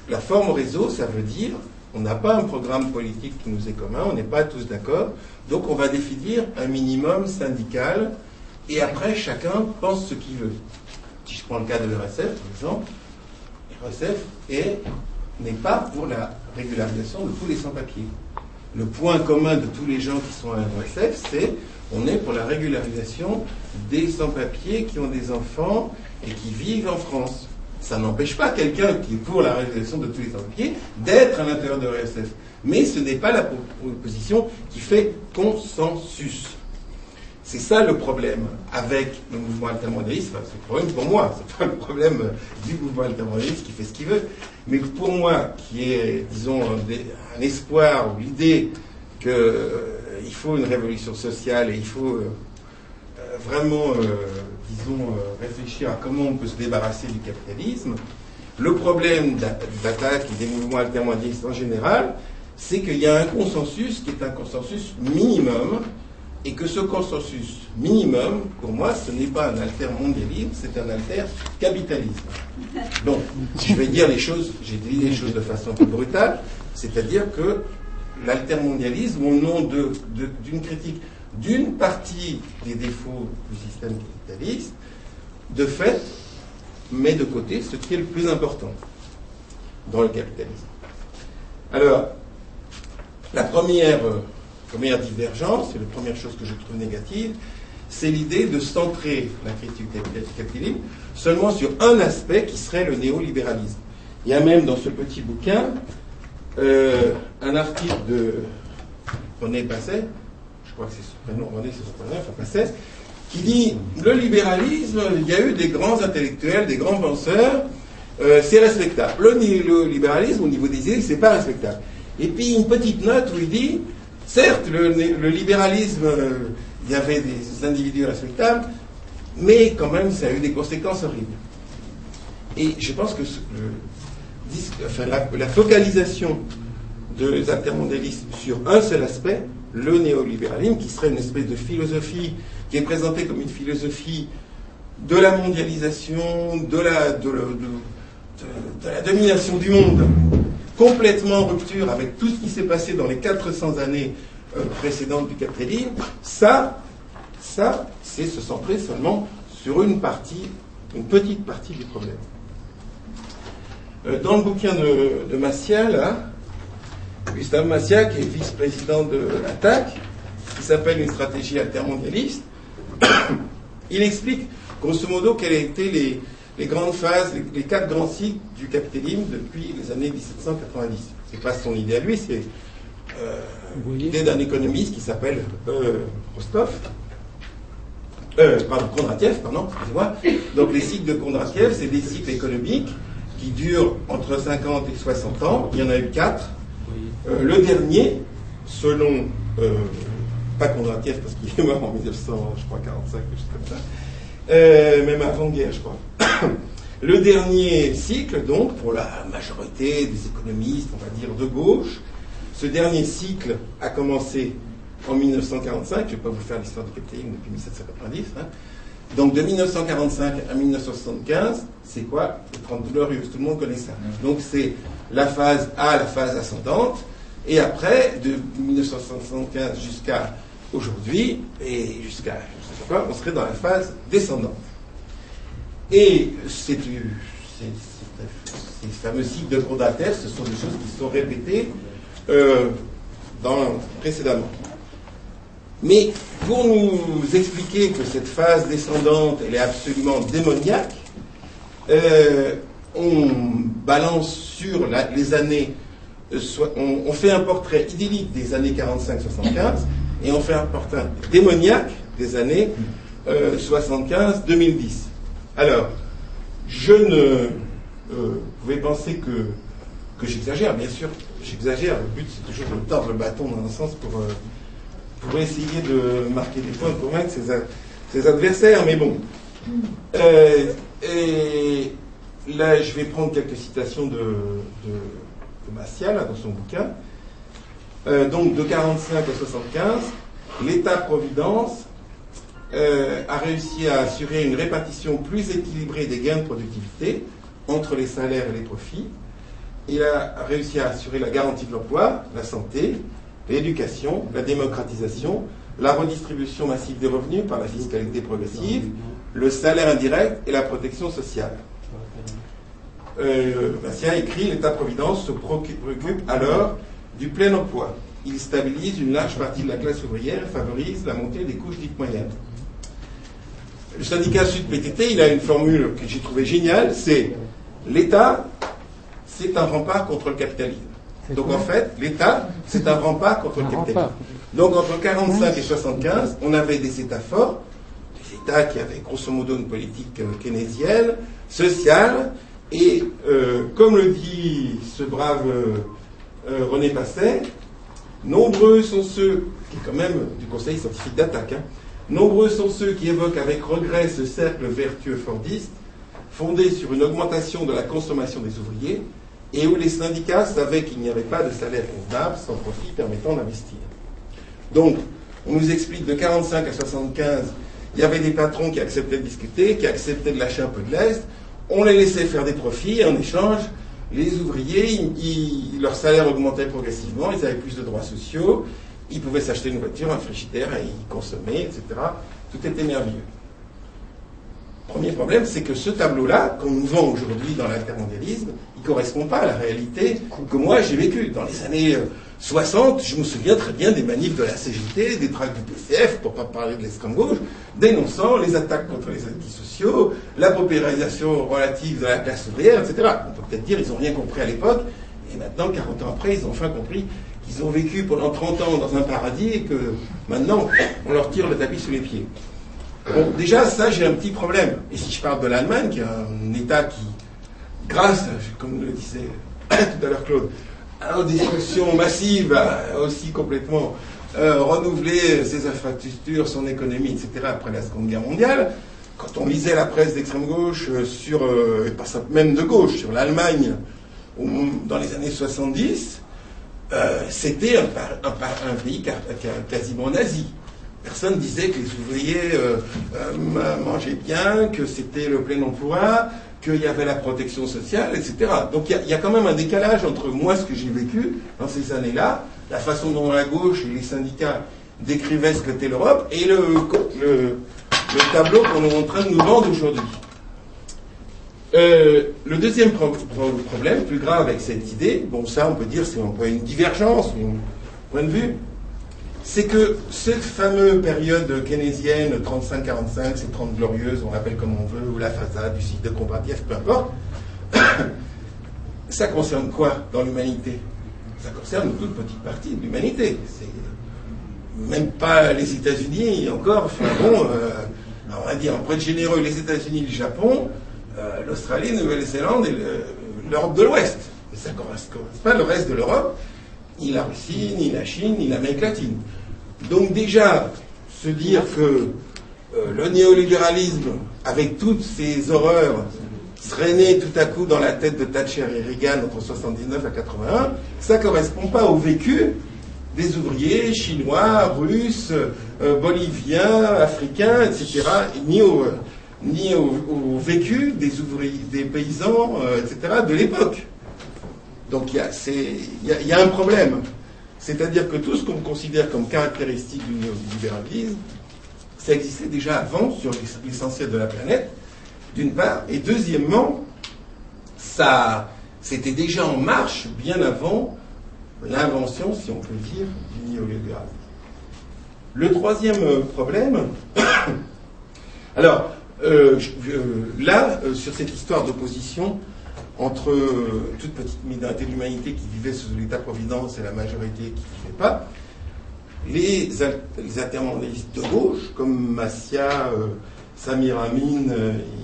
la forme réseau, ça veut dire on n'a pas un programme politique qui nous est commun, on n'est pas tous d'accord, donc on va définir un minimum syndical et après chacun pense ce qu'il veut. Si je prends le cas de l'RSF, par exemple, l'RSF n'est pas pour la régularisation de tous les sans-papiers. Le point commun de tous les gens qui sont à l'RSF, c'est on est pour la régularisation des sans-papiers qui ont des enfants et qui vivent en France. Ça n'empêche pas quelqu'un qui est pour la régularisation de tous les sans-papiers d'être à l'intérieur de l'RSF. Mais ce n'est pas la position qui fait consensus. C'est ça le problème avec le mouvement altermondialiste. Enfin, c'est le problème pour moi, c'est pas le problème du mouvement altermondialiste qui fait ce qu'il veut. Mais pour moi, qui est, disons, un espoir ou l'idée qu'il faut une révolution sociale et il faut vraiment, disons, réfléchir à comment on peut se débarrasser du capitalisme, le problème d'attaque des mouvements altermondialistes en général, c'est qu'il y a un consensus qui est un consensus minimum, et que ce consensus minimum, pour moi, ce n'est pas un altermondialisme, c'est un altercapitalisme. Donc, je vais dire les choses, j'ai dit les choses de façon plus brutale, c'est-à-dire que l'altermondialisme, au nom d'une critique d'une partie des défauts du système capitaliste, de fait, met de côté ce qui est le plus important dans le capitalisme. Alors, la première divergence, et la première chose que je trouve négative, c'est l'idée de centrer la critique du capitalisme seulement sur un aspect qui serait le néolibéralisme. Il y a même dans ce petit bouquin un article de René Passet, je crois que c'est son prénom, René, c'est son prénom, enfin Passet, qui dit le libéralisme, il y a eu des grands intellectuels, des grands penseurs, c'est respectable. Le libéralisme, au niveau des idées, c'est pas respectable. Et puis une petite note où il dit certes, le libéralisme, il y avait des individus respectables, mais quand même, ça a eu des conséquences horribles. Et je pense que la focalisation des altermondialistes sur un seul aspect, le néolibéralisme, qui serait une espèce de philosophie qui est présentée comme une philosophie de la mondialisation, de la domination du monde, complètement en rupture avec tout ce qui s'est passé dans les 400 années précédentes du capitalisme, ça, c'est se centrer seulement sur une petite partie du problème. Dans le bouquin de Massia, là, Gustave Massia, qui est vice-président de l'ATTAC, qui s'appelle une stratégie altermondialiste, il explique, grosso modo, quelles étaient les grandes phases, les 4 grands cycles du capitalisme depuis les années 1790. C'est pas son idée à lui, c'est l'idée d'un économiste qui s'appelle Kondratiev, excusez-moi. Donc les cycles de Kondratiev, c'est des cycles économiques qui durent entre 50 et 60 ans. Il y en a eu 4. Le dernier, selon pas Kondratiev parce qu'il est mort en 1945, quelque chose comme ça, même avant-guerre, je crois. Le dernier cycle, donc, pour la majorité des économistes, on va dire, de gauche, ce dernier cycle a commencé en 1945, je ne vais pas vous faire l'histoire du capitalisme depuis 1790, hein. Donc de 1945 à 1975, c'est quoi? Les 30 glorieuses, tout le monde connaît ça. Donc c'est la phase A, la phase ascendante, et après, de 1975 jusqu'à aujourd'hui, et jusqu'à, je ne sais pas, on serait dans la phase descendante. Et ces fameux cycles de Kondratiev, ce sont des choses qui sont répétées précédemment. Mais pour nous expliquer que cette phase descendante, elle est absolument démoniaque, on balance sur les années, on fait un portrait idyllique des années 45-75, et on fait un portrait démoniaque des années 75-2010. Alors, vous pouvez penser que j'exagère, bien sûr, j'exagère. Le but, c'est toujours de tordre le bâton dans un sens pour essayer de marquer des points, de convaincre ses adversaires, mais bon. Et là, je vais prendre quelques citations de Massia, là, dans son bouquin. Donc de 45 à 75, l'État-providence a réussi à assurer une répartition plus équilibrée des gains de productivité entre les salaires et les profits. Il a réussi à assurer la garantie de l'emploi, la santé, l'éducation, la démocratisation, la redistribution massive des revenus par la fiscalité progressive, le salaire indirect et la protection sociale. Bastien écrit « L'État-providence se préoccupe alors du plein emploi. Il stabilise une large partie de la classe ouvrière et favorise la montée des couches dites moyennes. » Le syndicat Sud-PTT, il a une formule que j'ai trouvée géniale, c'est « L'État, c'est un rempart contre le capitalisme. » Donc en fait, l'État, c'est un rempart contre le capitalisme. Donc entre 45 et 75, on avait des États forts, des États qui avaient grosso modo une politique keynésienne, sociale, et comme le dit ce brave René Passet, nombreux sont ceux, qui est quand même du Conseil scientifique d'attaque, nombreux sont ceux qui évoquent avec regret ce cercle vertueux fordiste, fondé sur une augmentation de la consommation des ouvriers, et où les syndicats savaient qu'il n'y avait pas de salaire convenable sans profit permettant d'investir. Donc, on nous explique de 45 à 75, il y avait des patrons qui acceptaient de discuter, qui acceptaient de lâcher un peu de lest, on les laissait faire des profits, et en échange, les ouvriers, leur salaire augmentait progressivement, ils avaient plus de droits sociaux, ils pouvaient s'acheter une voiture, un frigidaire, et ils consommaient, etc. Tout était merveilleux. Premier problème, c'est que ce tableau-là, qu'on nous vend aujourd'hui dans l'intermondialisme, il ne correspond pas à la réalité que moi j'ai vécue. Dans les années 60, je me souviens très bien des manifs de la CGT, des tracts du PCF, pour ne pas parler de l'extrême gauche, dénonçant les attaques contre les antisociaux, la paupérisation relative de la classe ouvrière, etc. On peut peut-être dire qu'ils n'ont rien compris à l'époque, et maintenant, 40 ans après, ils ont enfin compris qu'ils ont vécu pendant 30 ans dans un paradis et que maintenant, on leur tire le tapis sous les pieds. Bon, déjà, ça, j'ai un petit problème. Et si je parle de l'Allemagne, qui est un État qui, grâce, comme le disait tout à l'heure Claude, à une destruction massive, a aussi complètement renouvelé ses infrastructures, son économie, etc., après la Seconde Guerre mondiale, quand on lisait la presse d'extrême gauche sur, et pas même de gauche, sur l'Allemagne, dans les années 70, c'était un pays quasiment nazi. Personne disait que les ouvriers mangeaient bien, que c'était le plein emploi, qu'il y avait la protection sociale, etc. Donc il y a quand même un décalage entre moi, ce que j'ai vécu dans ces années-là, la façon dont la gauche et les syndicats décrivaient ce qu'était l'Europe, et le tableau qu'on est en train de nous vendre aujourd'hui. Le deuxième problème, plus grave avec cette idée, bon ça on peut dire c'est un peu une divergence, un point de vue, c'est que cette fameuse période keynésienne, 35-45, ces 30 glorieuses, on l'appelle comme on veut, ou la façade du site de Combatiev, peu importe, ça concerne quoi dans l'humanité? Ça concerne une toute petite partie de l'humanité. C'est même pas les États-Unis, encore, enfin bon, on va dire, pour être généreux, les États-Unis, le Japon, l'Australie, la Nouvelle-Zélande et l'Europe de l'Ouest. Mais ça ne correspond pas le reste de l'Europe, ni la Russie, ni la Chine, ni l'Amérique latine. Donc déjà, se dire que le néolibéralisme, avec toutes ces horreurs, serait né tout à coup dans la tête de Thatcher et Reagan entre 79 à 81, ça ne correspond pas au vécu des ouvriers chinois, russes, boliviens, africains, etc., ni au vécu des ouvriers, des paysans, etc., de l'époque. Donc il y a un problème. C'est-à-dire que tout ce qu'on considère comme caractéristique du néolibéralisme, ça existait déjà avant sur l'essentiel de la planète, d'une part, et deuxièmement, c'était déjà en marche bien avant l'invention, si on peut dire, du néolibéralisme. Le troisième problème, alors, sur cette histoire d'opposition entre toute petite minorité de l'humanité qui vivait sous l'État-providence et la majorité qui ne vivait pas, les altermondialistes de gauche, comme Massia, Samir Amin,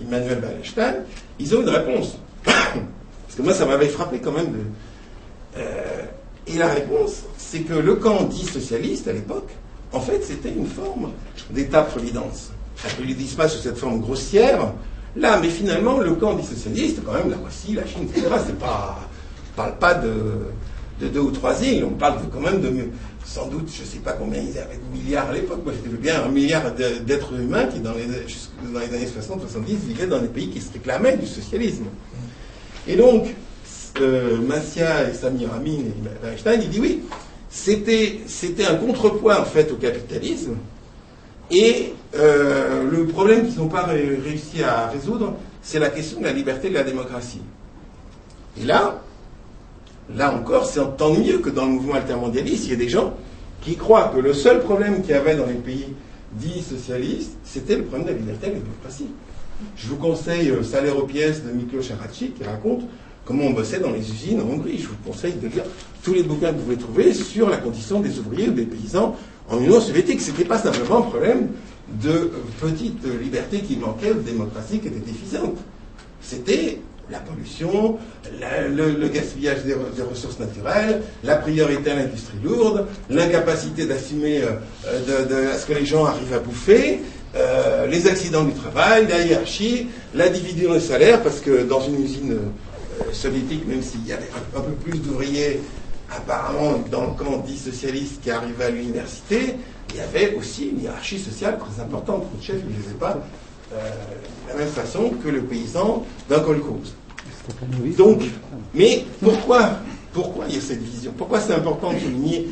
Emmanuel Wallerstein, ils ont une réponse. Parce que moi, ça m'avait frappé quand même. Et la réponse, c'est que le camp dit socialiste, à l'époque, en fait, c'était une forme d'État-providence. Ils ne disent pas sous cette forme grossière, là, mais finalement, le camp dit socialiste, quand même, la Russie, la Chine, etc., parle pas de de 2 ou 3 îles. On parle quand même de, sans doute, je ne sais pas combien ils avaient de milliards à l'époque. Moi, j'étais bien 1 milliard d'êtres humains qui, dans les années 60-70, vivaient dans des pays qui se réclamaient du socialisme. Et donc, Massia et Samir Amin et Weinstein, il dit oui, c'était un contrepoids en fait au capitalisme. Et le problème qu'ils n'ont pas réussi à résoudre, c'est la question de la liberté et de la démocratie. Et là encore, c'est tant mieux que dans le mouvement altermondialiste, il y a des gens qui croient que le seul problème qu'il y avait dans les pays dits socialistes, c'était le problème de la liberté et de la démocratie. Je vous conseille Salaire aux pièces de Miklos Arachi qui raconte comment on bossait dans les usines en Hongrie. Je vous conseille de lire tous les bouquins que vous pouvez trouver sur la condition des ouvriers ou des paysans en Union soviétique. Ce n'était pas simplement un problème de petite liberté qui manquait, de démocratie qui était déficiente. C'était la pollution, le gaspillage des ressources naturelles, la priorité à l'industrie lourde, l'incapacité d'assumer à ce que les gens arrivent à bouffer, les accidents du travail, la hiérarchie, la division des salaires, parce que dans une usine soviétique, même s'il y avait un peu plus d'ouvriers apparemment dans le camp dit socialiste qui arrivaient à l'université, il y avait aussi une hiérarchie sociale très importante. Le chef ne faisait pas de la même façon que le paysan d'un kolkhoz. Donc, mais pourquoi il y a cette vision? Pourquoi c'est important de souligner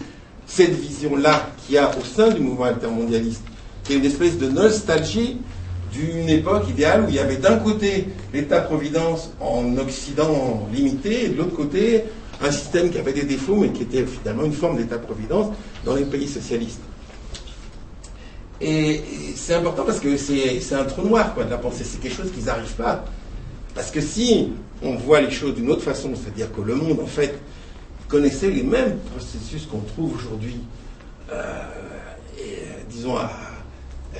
cette vision-là qu'il y a au sein du mouvement altermondialiste, qui est une espèce de nostalgie d'une époque idéale où il y avait d'un côté l'État-providence en Occident limité, et de l'autre côté un système qui avait des défauts, mais qui était finalement une forme d'État-providence dans les pays socialistes. Et c'est important parce que c'est un trou noir de la pensée, c'est quelque chose qu'ils n'arrivent pas. Parce que si on voit les choses d'une autre façon, c'est-à-dire que le monde, en fait, connaissait les mêmes processus qu'on trouve aujourd'hui, disons,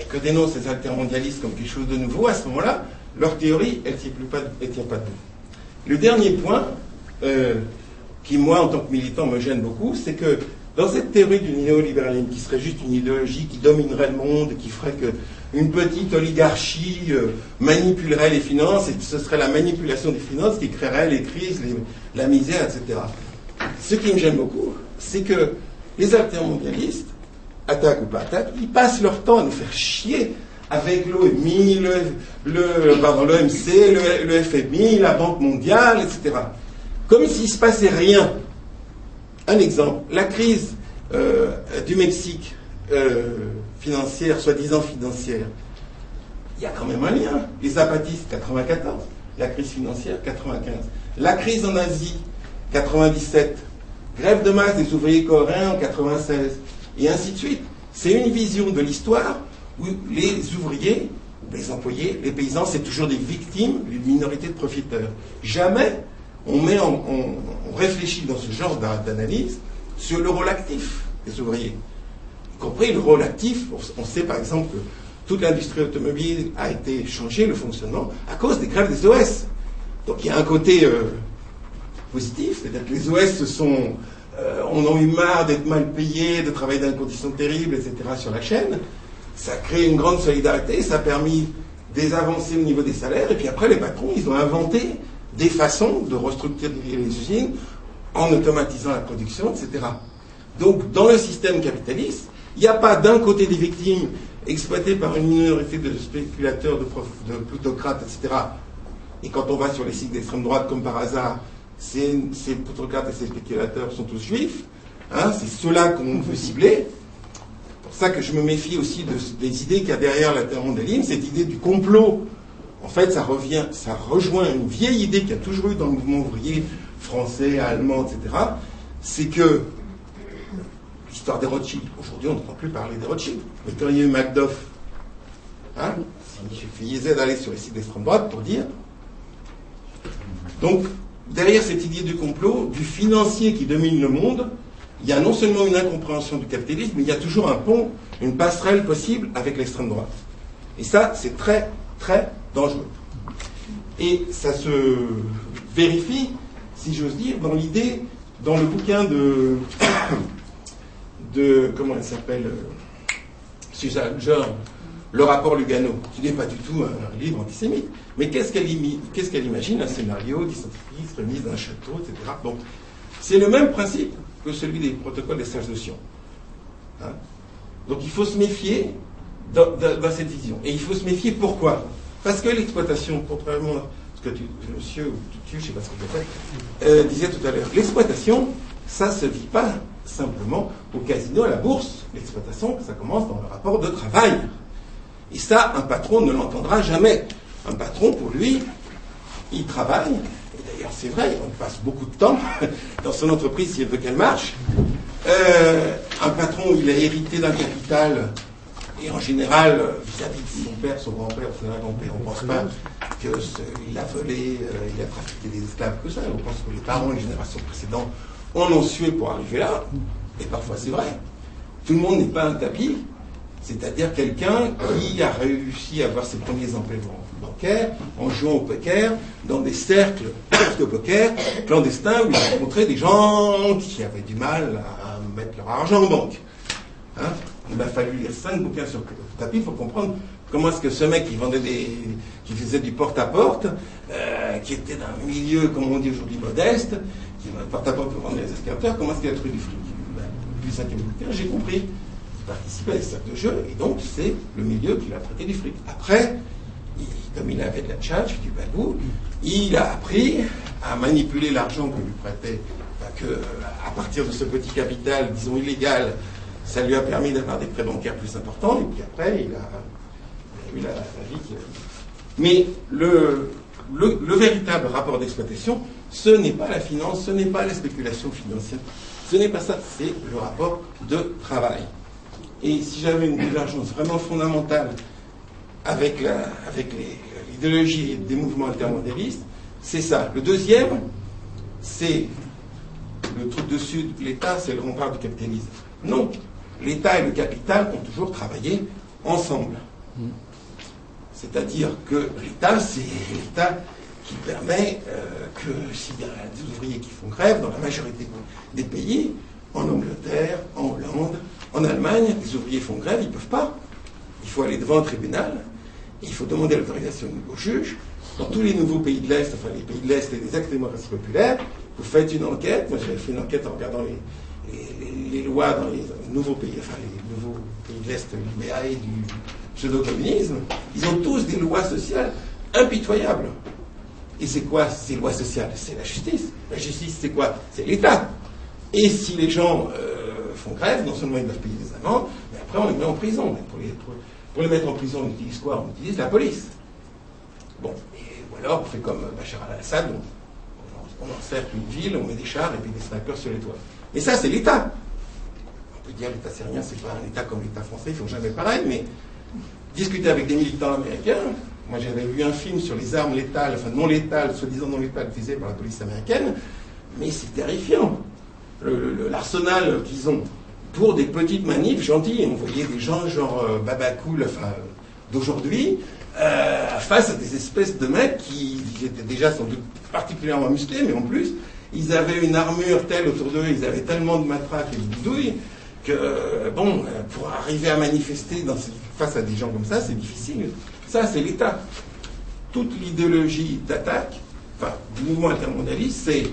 que dénoncent les altermondialistes comme quelque chose de nouveau, à ce moment-là, leur théorie, elle ne tient pas debout. Le dernier point, qui, moi, en tant que militant, me gêne beaucoup, c'est que dans cette théorie du néolibéralisme, qui serait juste une idéologie qui dominerait le monde, qui ferait qu'une petite oligarchie manipulerait les finances, et ce serait la manipulation des finances qui créerait les crises, la misère, etc. Ce qui me gêne beaucoup, c'est que les altermondialistes, attaque ou pas attaque, ils passent leur temps à nous faire chier avec l'OMI, l'OMC, le FMI, la Banque mondiale, etc. Comme s'il ne se passait rien. Un exemple, la crise du Mexique financière, soi-disant financière, il y a quand même un lien. Les zapatistes, 94, la crise financière, 95. La crise en Asie, 97. Grève de masse des ouvriers coréens en 96. Et ainsi de suite. C'est une vision de l'histoire où les ouvriers, les employés, les paysans, c'est toujours des victimes d'une minorité de profiteurs. Jamais on réfléchit dans ce genre d'analyse sur le rôle actif des ouvriers. Y compris le rôle actif, on sait par exemple que toute l'industrie automobile a été changée, le fonctionnement, à cause des grèves des OS. Donc il y a un côté positif, c'est-à-dire que les OS on a eu marre d'être mal payés, de travailler dans des conditions terribles, etc. sur la chaîne. Ça a créé une grande solidarité, ça a permis des avancées au niveau des salaires, et puis après les patrons, ils ont inventé des façons de restructurer les usines en automatisant la production, etc. Donc dans le système capitaliste, il n'y a pas d'un côté des victimes exploitées par une minorité de spéculateurs, de plutocrates, etc. Et quand on va sur les sites d'extrême droite, comme par hasard, ces plutocrates et ces spéculateurs sont tous juifs, hein, c'est ceux-là qu'on veut cibler. C'est pour ça que je me méfie aussi des idées qu'il y a derrière l'altermondialisme, cette idée du complot. En fait, ça rejoint une vieille idée qu'il y a toujours eu dans le mouvement ouvrier français, allemand, etc. C'est que l'histoire des Rothschild, aujourd'hui on n'entend plus parler des Rothschild, mais quand il y a eu Madoff, hein, il suffisait d'aller sur les sites d'extrême droite pour dire. Donc, derrière cette idée du complot, du financier qui domine le monde, il y a non seulement une incompréhension du capitalisme, mais il y a toujours un pont, une passerelle possible avec l'extrême droite. Et ça, c'est très, très dangereux. Et ça se vérifie, si j'ose dire, dans l'idée, dans le bouquin de comment elle s'appelle, Susan Jordan, Le rapport Lugano, qui n'est pas du tout un livre antisémite. Mais qu'est-ce qu'elle imagine? Un scénario, des scientifiques, remise d'un château, etc. Bon. C'est le même principe que celui des protocoles des stages de Sion. Hein? Donc il faut se méfier dans cette vision. Et il faut se méfier pourquoi? Parce que l'exploitation, contrairement à ce que monsieur ou je ne sais pas ce que tu as fait, disait tout à l'heure, l'exploitation, ça ne se vit pas simplement au casino, à la bourse. L'exploitation, ça commence dans le rapport de travail. Et ça, un patron ne l'entendra jamais. Un patron, pour lui, il travaille, et d'ailleurs c'est vrai, on passe beaucoup de temps dans son entreprise s'il veut qu'elle marche. Un patron, il a hérité d'un capital, et en général, vis-à-vis de son père, son grand-père, son grand-père, on ne pense pas qu'il a volé, il a trafiqué des esclaves, que ça. On pense que les parents, les générations précédentes, en ont sué pour arriver là, et parfois c'est vrai. Tout le monde n'est pas un tapis, c'est-à-dire quelqu'un qui a réussi à avoir ses premiers emplois bancaires en jouant au poker dans des cercles de poker clandestins où il a rencontré des gens qui avaient du mal à mettre leur argent en banque. Hein? Il a fallu lire 5 bouquins sur le tapis pour comprendre comment est-ce que ce mec qui faisait du porte-à-porte, qui était d'un milieu, comme on dit aujourd'hui, modeste, qui porte-à-porte pour vendre les escalateurs, comment est-ce qu'il a trouvé du fric? Depuis le 5e bouquin, j'ai compris. Participer à des cercles de jeu, et donc c'est le milieu qui l'a prêté du fric. Après, comme il avait de la tchatch, du bagou, il a appris à manipuler l'argent que lui prêtait, à partir de ce petit capital, disons illégal, ça lui a permis d'avoir des prêts bancaires plus importants, et puis après, il a eu la vie qu'il a eu. Mais le véritable rapport d'exploitation, ce n'est pas la finance, ce n'est pas la spéculation financière, ce n'est pas ça, c'est le rapport de travail. Et si j'avais une divergence vraiment fondamentale avec l'idéologie des mouvements altermondialistes, c'est ça. Le deuxième, c'est le truc dessus, l'État, c'est le rempart du capitalisme. Non, l'État et le capital ont toujours travaillé ensemble. C'est-à-dire que l'État, c'est l'État qui permet que s'il y a des ouvriers qui font grève, dans la majorité des pays, en Angleterre, en Hollande, en Allemagne, les ouvriers font grève, ils ne peuvent pas. Il faut aller devant un tribunal, et il faut demander l'autorisation au juge. Dans tous les nouveaux pays de l'Est, enfin les pays de l'Est et les ex-démocraties populaires, vous faites une enquête. Moi, j'avais fait une enquête en regardant les lois dans les nouveaux pays, enfin les nouveaux pays de l'Est libérés du pseudo-communisme. Ils ont tous des lois sociales impitoyables. Et c'est quoi ces lois sociales? C'est la justice. La justice, c'est quoi? C'est l'État. Et si les gens font grève, non seulement ils doivent payer des amendes, mais après on les met en prison. Pour les mettre en prison, on utilise quoi? On utilise la police. Bon, ou alors on fait comme Bachar al-Assad, on encercle une ville, on met des chars et puis des snipers sur les toits. Et ça, c'est l'État. On peut dire l'État syrien, c'est pas un État comme l'État français, ils font jamais pareil, mais discuter avec des militants américains, moi j'avais vu un film sur les armes létales, enfin non létales, soi-disant non létales, utilisées par la police américaine, mais c'est terrifiant. L'arsenal qu'ils ont pour des petites manifs gentilles. On voyait des gens genre Babacool, enfin, d'aujourd'hui, face à des espèces de mecs qui étaient déjà sans doute particulièrement musclés, mais en plus, ils avaient une armure telle autour d'eux, ils avaient tellement de matraques et de bidouilles, que, bon, pour arriver à manifester face à des gens comme ça, c'est difficile. Ça, c'est l'État. Toute l'idéologie d'attaque, enfin, du mouvement intermondialiste, c'est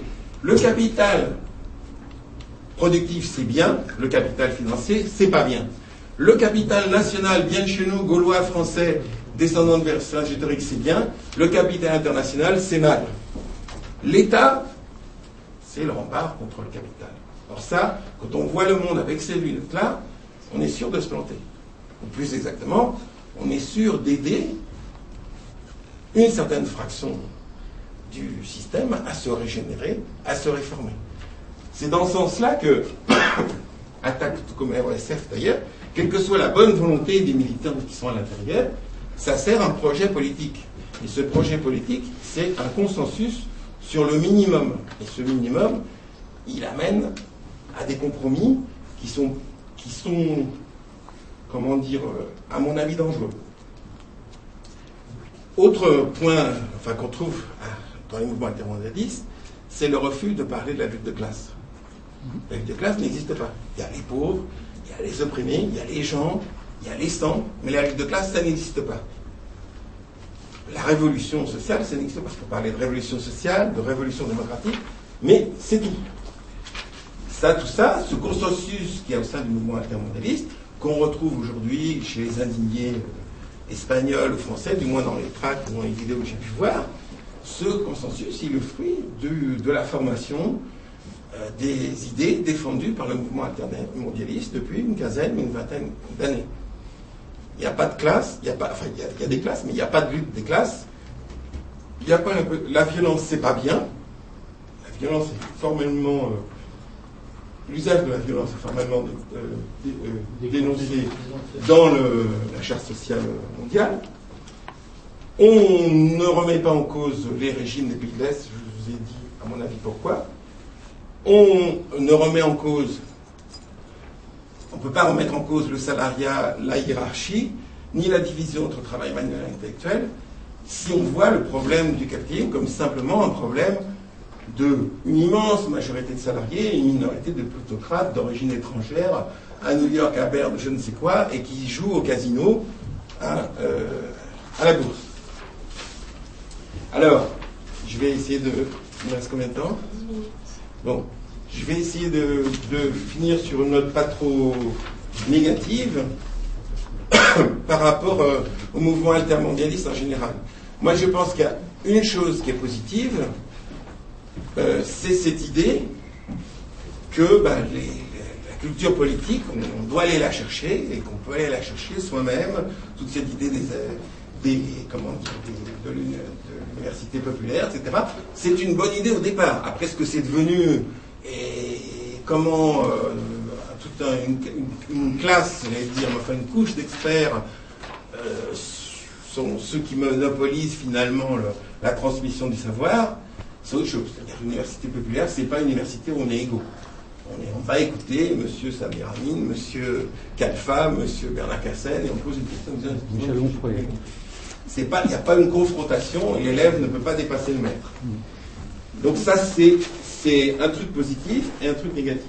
le capital productif, c'est bien, le capital financier, c'est pas bien. Le capital national, bien de chez nous, gaulois, français, descendant de Vercingétorix, c'est bien. Le capital international, c'est mal. L'État, c'est le rempart contre le capital. Alors ça, quand on voit le monde avec ces lunettes-là, on est sûr de se planter. Ou plus exactement, on est sûr d'aider une certaine fraction du système à se régénérer, à se réformer. C'est dans ce sens-là que, attaque tout comme RSF d'ailleurs, quelle que soit la bonne volonté des militants qui sont à l'intérieur, ça sert un projet politique. Et ce projet politique, c'est un consensus sur le minimum. Et ce minimum, il amène à des compromis qui sont comment dire, à mon avis, dangereux. Autre point, enfin, qu'on trouve dans les mouvements intermondialistes, c'est le refus de parler de la lutte de classe. La lutte de classe n'existe pas. Il y a les pauvres, il y a les opprimés, il y a les gens, il y a les sangs, mais la lutte de classe, ça n'existe pas. La révolution sociale, ça n'existe pas. Il faut parler de révolution sociale, de révolution démocratique, mais c'est tout. tout ça, ce consensus qui est au sein du mouvement altermondialiste, qu'on retrouve aujourd'hui chez les indignés espagnols ou français, du moins dans les tracts ou dans les vidéos que j'ai pu voir, ce consensus, il est le fruit de la formation des idées défendues par le mouvement altermondialiste depuis une quinzaine, une vingtaine d'années. Il n'y a pas de classe, il y a des classes, mais il n'y a pas de lutte des classes. Il n'y a pas la violence, c'est pas bien. La violence est formellement l'usage de la violence est formellement dénoncé dans la Charte sociale mondiale. On ne remet pas en cause les régimes des pays de l'Est, je vous ai dit, à mon avis, pourquoi. On ne remet en cause, on ne peut pas remettre en cause le salariat, la hiérarchie, ni la division entre travail manuel et intellectuel, si on voit le problème du capitalisme comme simplement un problème d'une immense majorité de salariés et une minorité de plutocrates d'origine étrangère, à New York, à Berne, je ne sais quoi, et qui jouent au casino à la bourse. Alors, je vais essayer de... Il me reste combien de temps? 10 minutes. Bon, je vais essayer de finir sur une note pas trop négative par rapport au mouvement altermondialiste en général. Moi, je pense qu'il y a une chose qui est positive, c'est cette idée que la culture politique, on doit aller la chercher et qu'on peut aller la chercher soi-même, toute cette idée de l'université populaire, etc. C'est une bonne idée au départ. Après, ce que c'est devenu et comment toute une classe, j'allais dire, enfin une couche d'experts sont ceux qui monopolisent finalement la transmission du savoir, c'est autre chose. C'est-à-dire l'université populaire, c'est pas une université où on est égaux. On va écouter M. Samir Amin, M. Kalfa, M. Bernard Cassen, et on pose une question en disant il n'y a pas une confrontation et l'élève ne peut pas dépasser le maître. Donc ça, c'est un truc positif et un truc négatif.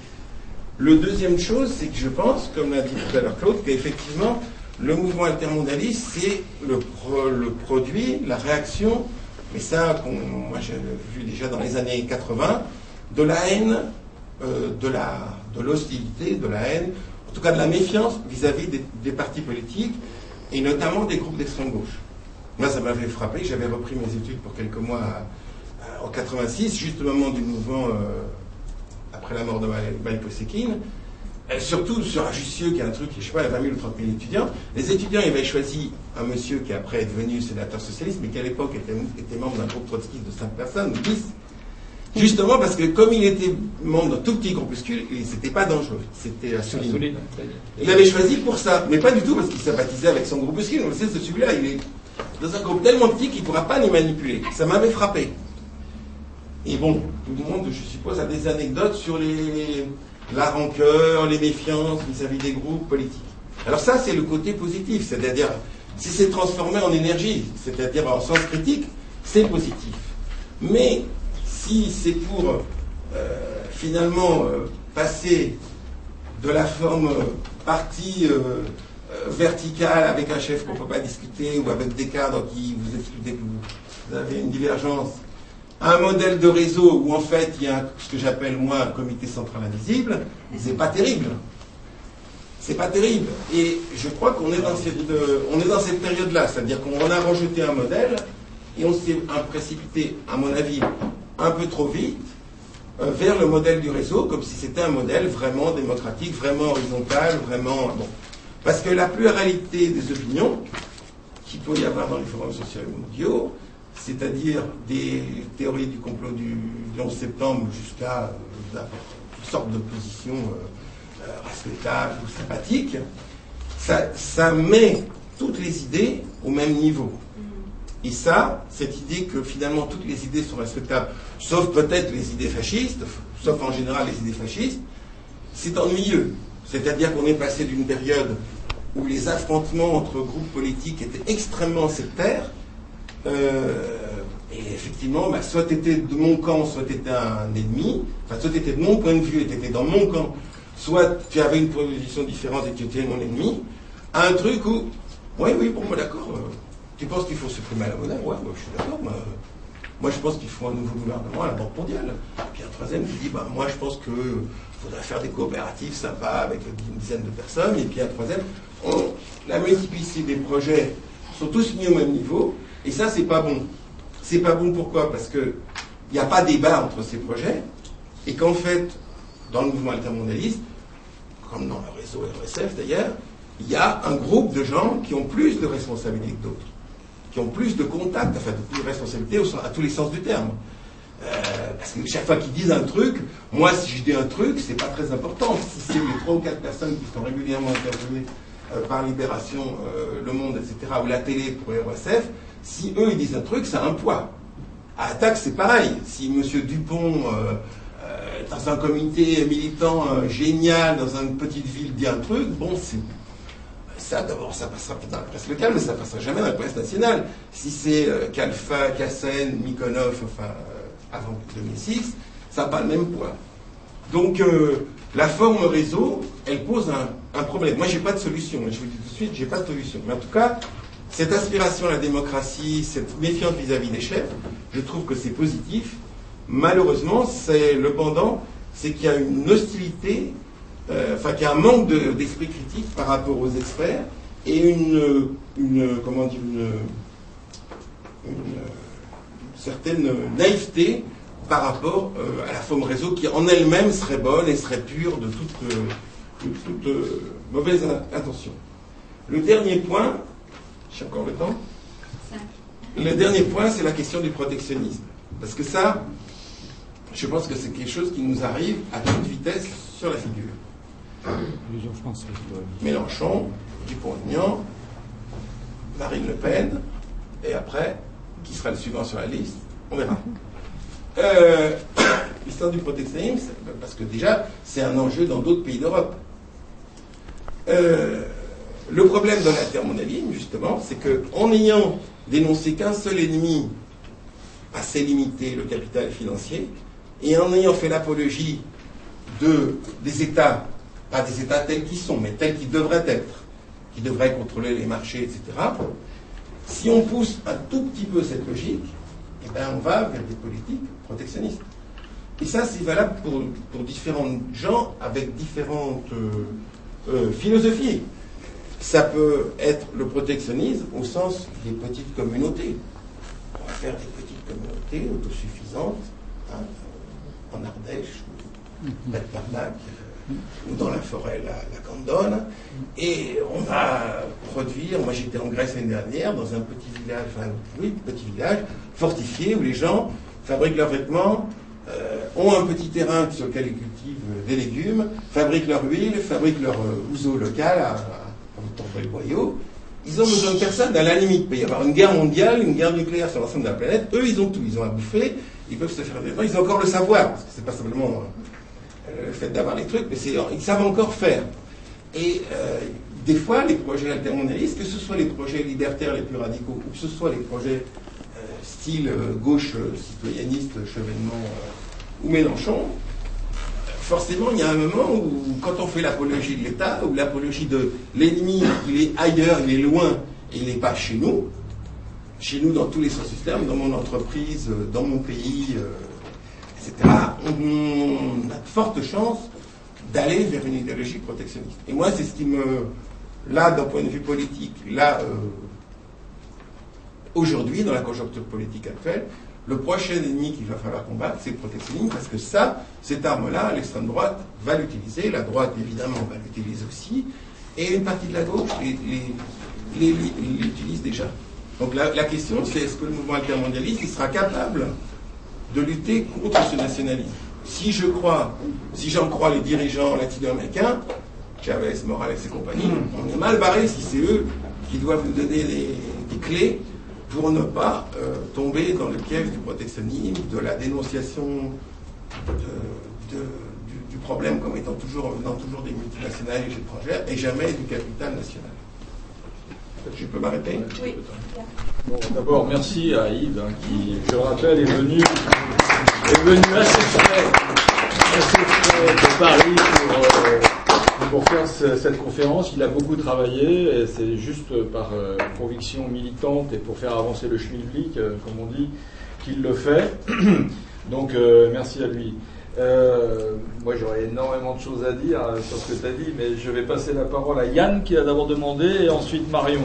Le deuxième chose, c'est que je pense, comme l'a dit tout à l'heure Claude, qu'effectivement, le mouvement altermondialiste, c'est le produit, la réaction, mais ça, moi j'ai vu déjà dans les années 80, de la haine, de l'hostilité, de la haine, en tout cas de la méfiance vis-à-vis des partis politiques, et notamment des groupes d'extrême gauche. Moi, ça m'avait frappé, j'avais repris mes études pour quelques mois en 86, juste au moment du mouvement, après la mort de Michael Sekin, surtout sur un Jussieu qui est un truc, je ne sais pas, il y a 20 000 ou 30 000 étudiants. Les étudiants, ils avaient choisi un monsieur qui après est devenu sénateur socialiste, mais qui à l'époque était membre d'un groupe trotskiste de 5 personnes, 10. Justement parce que comme il était membre d'un tout petit groupuscule, c'était pas dangereux, c'était Assouline. Il l'avait choisi pour ça, mais pas du tout parce qu'il sympathisait avec son groupuscule. On sait que celui-là, il est dans un groupe tellement petit qu'il ne pourra pas les manipuler. Ça m'avait frappé. Et bon, tout le monde, je suppose, a des anecdotes sur la rancœur, les méfiances vis-à-vis des groupes politiques. Alors ça, c'est le côté positif, c'est-à-dire, si c'est transformé en énergie, c'est-à-dire en sens critique, c'est positif. Mais si c'est pour finalement passer de la forme partie verticale avec un chef qu'on ne peut pas discuter ou avec des cadres qui vous expliquent que vous avez une divergence, à un modèle de réseau où en fait il y a ce que j'appelle moi un comité central invisible, c'est pas terrible. C'est pas terrible. Et je crois qu'on est dans cette période-là, c'est-à-dire qu'on a rejeté un modèle et on s'est précipité, à mon avis, un peu trop vite vers le modèle du réseau, comme si c'était un modèle vraiment démocratique, vraiment horizontal, vraiment... Bon. Parce que la pluralité des opinions qu'il peut y avoir dans les forums sociaux mondiaux, c'est-à-dire des théories du complot du 11 septembre jusqu'à toutes sortes de positions respectables ou sympathiques, ça met toutes les idées au même niveau. Et ça, cette idée que finalement toutes les idées sont respectables, sauf peut-être les idées fascistes, sauf en général les idées fascistes, c'est ennuyeux. C'est-à-dire qu'on est passé d'une période où les affrontements entre groupes politiques étaient extrêmement sectaires, et effectivement, soit tu étais de mon camp, soit tu étais un ennemi, soit tu étais de mon point de vue et tu étais dans mon camp, soit tu avais une position différente et tu étais mon ennemi, à un truc où, oui, bon, moi d'accord, tu penses qu'il faut supprimer la monnaie? Ouais, moi je suis d'accord, moi je pense qu'il faut un nouveau gouvernement à la Banque mondiale. Puis un troisième qui dit, moi je pense que Il faudrait faire des coopératives sympas avec une dizaine de personnes. Et puis un troisième, la multiplicité des projets sont tous mis au même niveau. Et ça, c'est pas bon. C'est pas bon pourquoi? Parce qu'il n'y a pas débat entre ces projets. Et qu'en fait, dans le mouvement altermondialiste, comme dans le réseau RSF d'ailleurs, il y a un groupe de gens qui ont plus de responsabilités que d'autres, qui ont plus de contacts, enfin de plus de responsabilités à tous les sens du terme. Parce que chaque fois qu'ils disent un truc, moi si je dis un truc, c'est pas très important. Si c'est les 3 ou 4 personnes qui sont régulièrement interviewées par Libération, Le Monde, etc., ou la télé pour RSF, si eux ils disent un truc, ça a un poids. À Attaque, c'est pareil. Si M. Dupont, dans un comité militant génial, dans une petite ville, dit un truc, bon, ça, d'abord, ça passera peut-être dans la presse locale, mais ça ne passera jamais dans la presse nationale. Si c'est Kalfa, Kassen, Mikonov, enfin, avant 2006, ça n'a pas le même poids. Donc, la forme réseau, elle pose un problème. Moi, je n'ai pas de solution. Je vous dis tout de suite, je n'ai pas de solution. Mais en tout cas, cette aspiration à la démocratie, cette méfiance vis-à-vis des chefs, je trouve que c'est positif. Malheureusement, c'est le pendant, c'est qu'il y a une hostilité, qu'il y a un manque d'esprit critique par rapport aux experts et une certaine naïveté par rapport à la forme réseau qui en elle-même serait bonne et serait pure de toute mauvaise intention. Le dernier point, j'ai encore le temps. Le dernier point, c'est la question du protectionnisme. Parce que ça, je pense que c'est quelque chose qui nous arrive à toute vitesse sur la figure. Mélenchon, Dupont-Aignan, Marine Le Pen, et après, qui sera le suivant sur la liste, on verra. L'histoire du protectionnisme, parce que déjà, c'est un enjeu dans d'autres pays d'Europe. Le problème de l'intermondialisme, justement, c'est qu'en ayant dénoncé qu'un seul ennemi assez limité, le capital financier, et en ayant fait l'apologie des États, pas des États tels qu'ils sont, mais tels qu'ils devraient être, qui devraient contrôler les marchés, etc., si on pousse un tout petit peu cette logique, eh bien on va vers des politiques protectionnistes. Et ça, c'est valable pour différents gens avec différentes philosophies. Ça peut être le protectionnisme au sens des petites communautés. On va faire des petites communautés autosuffisantes, hein, en Ardèche, ou près de Parnac, ou dans la forêt, la Candonne, et on va produire. Moi, j'étais en Grèce l'année dernière, dans un petit village, fortifié, où les gens fabriquent leurs vêtements, ont un petit terrain sur lequel ils cultivent des légumes, fabriquent leur huile, fabriquent leur ouzo local à le boyau. Ils ont besoin de personne. À la limite, il peut y avoir une guerre mondiale, une guerre nucléaire sur l'ensemble de la planète. Eux, ils ont tout. Ils ont à bouffer, ils peuvent se faire des vêtements, ils ont encore le savoir, parce que c'est pas simplement le fait d'avoir les trucs, mais ils savent encore faire. Et des fois, les projets altermondialistes, que ce soit les projets libertaires les plus radicaux, ou que ce soit les projets style gauche citoyenniste, Chevènement ou Mélenchon, forcément, il y a un moment où, quand on fait l'apologie de l'État, ou l'apologie de l'ennemi, il est ailleurs, il est loin, et il n'est pas chez nous dans tous les sens du terme, dans mon entreprise, dans mon pays, etc., on a de fortes chances d'aller vers une idéologie protectionniste. Et moi, c'est ce qui là, d'un point de vue politique, aujourd'hui, dans la conjoncture politique actuelle, le prochain ennemi qu'il va falloir combattre, c'est le protectionnisme, parce que cette arme-là, l'extrême droite va l'utiliser, la droite, évidemment, va l'utiliser aussi, et une partie de la gauche l'utilise déjà. Donc la question, c'est est-ce que le mouvement altermondialiste il sera capable de lutter contre ce nationalisme? Si j'en crois les dirigeants latino-américains, Chavez, Morales et compagnie, on est mal barré si c'est eux qui doivent nous donner des clés pour ne pas tomber dans le piège du protectionnisme, de la dénonciation du problème comme étant toujours des multinationales et étrangères, et jamais du capital national. Je peux m'arrêter? Oui. Bon, d'abord, merci à Yves, qui, je le rappelle, est venu assez frais de Paris pour faire cette conférence. Il a beaucoup travaillé, et c'est juste par conviction militante et pour faire avancer le schmilblick, comme on dit, qu'il le fait. Donc, merci à lui. Moi, j'aurais énormément de choses à dire sur ce que tu as dit, mais je vais passer la parole à Yann qui a d'abord demandé et ensuite Marion.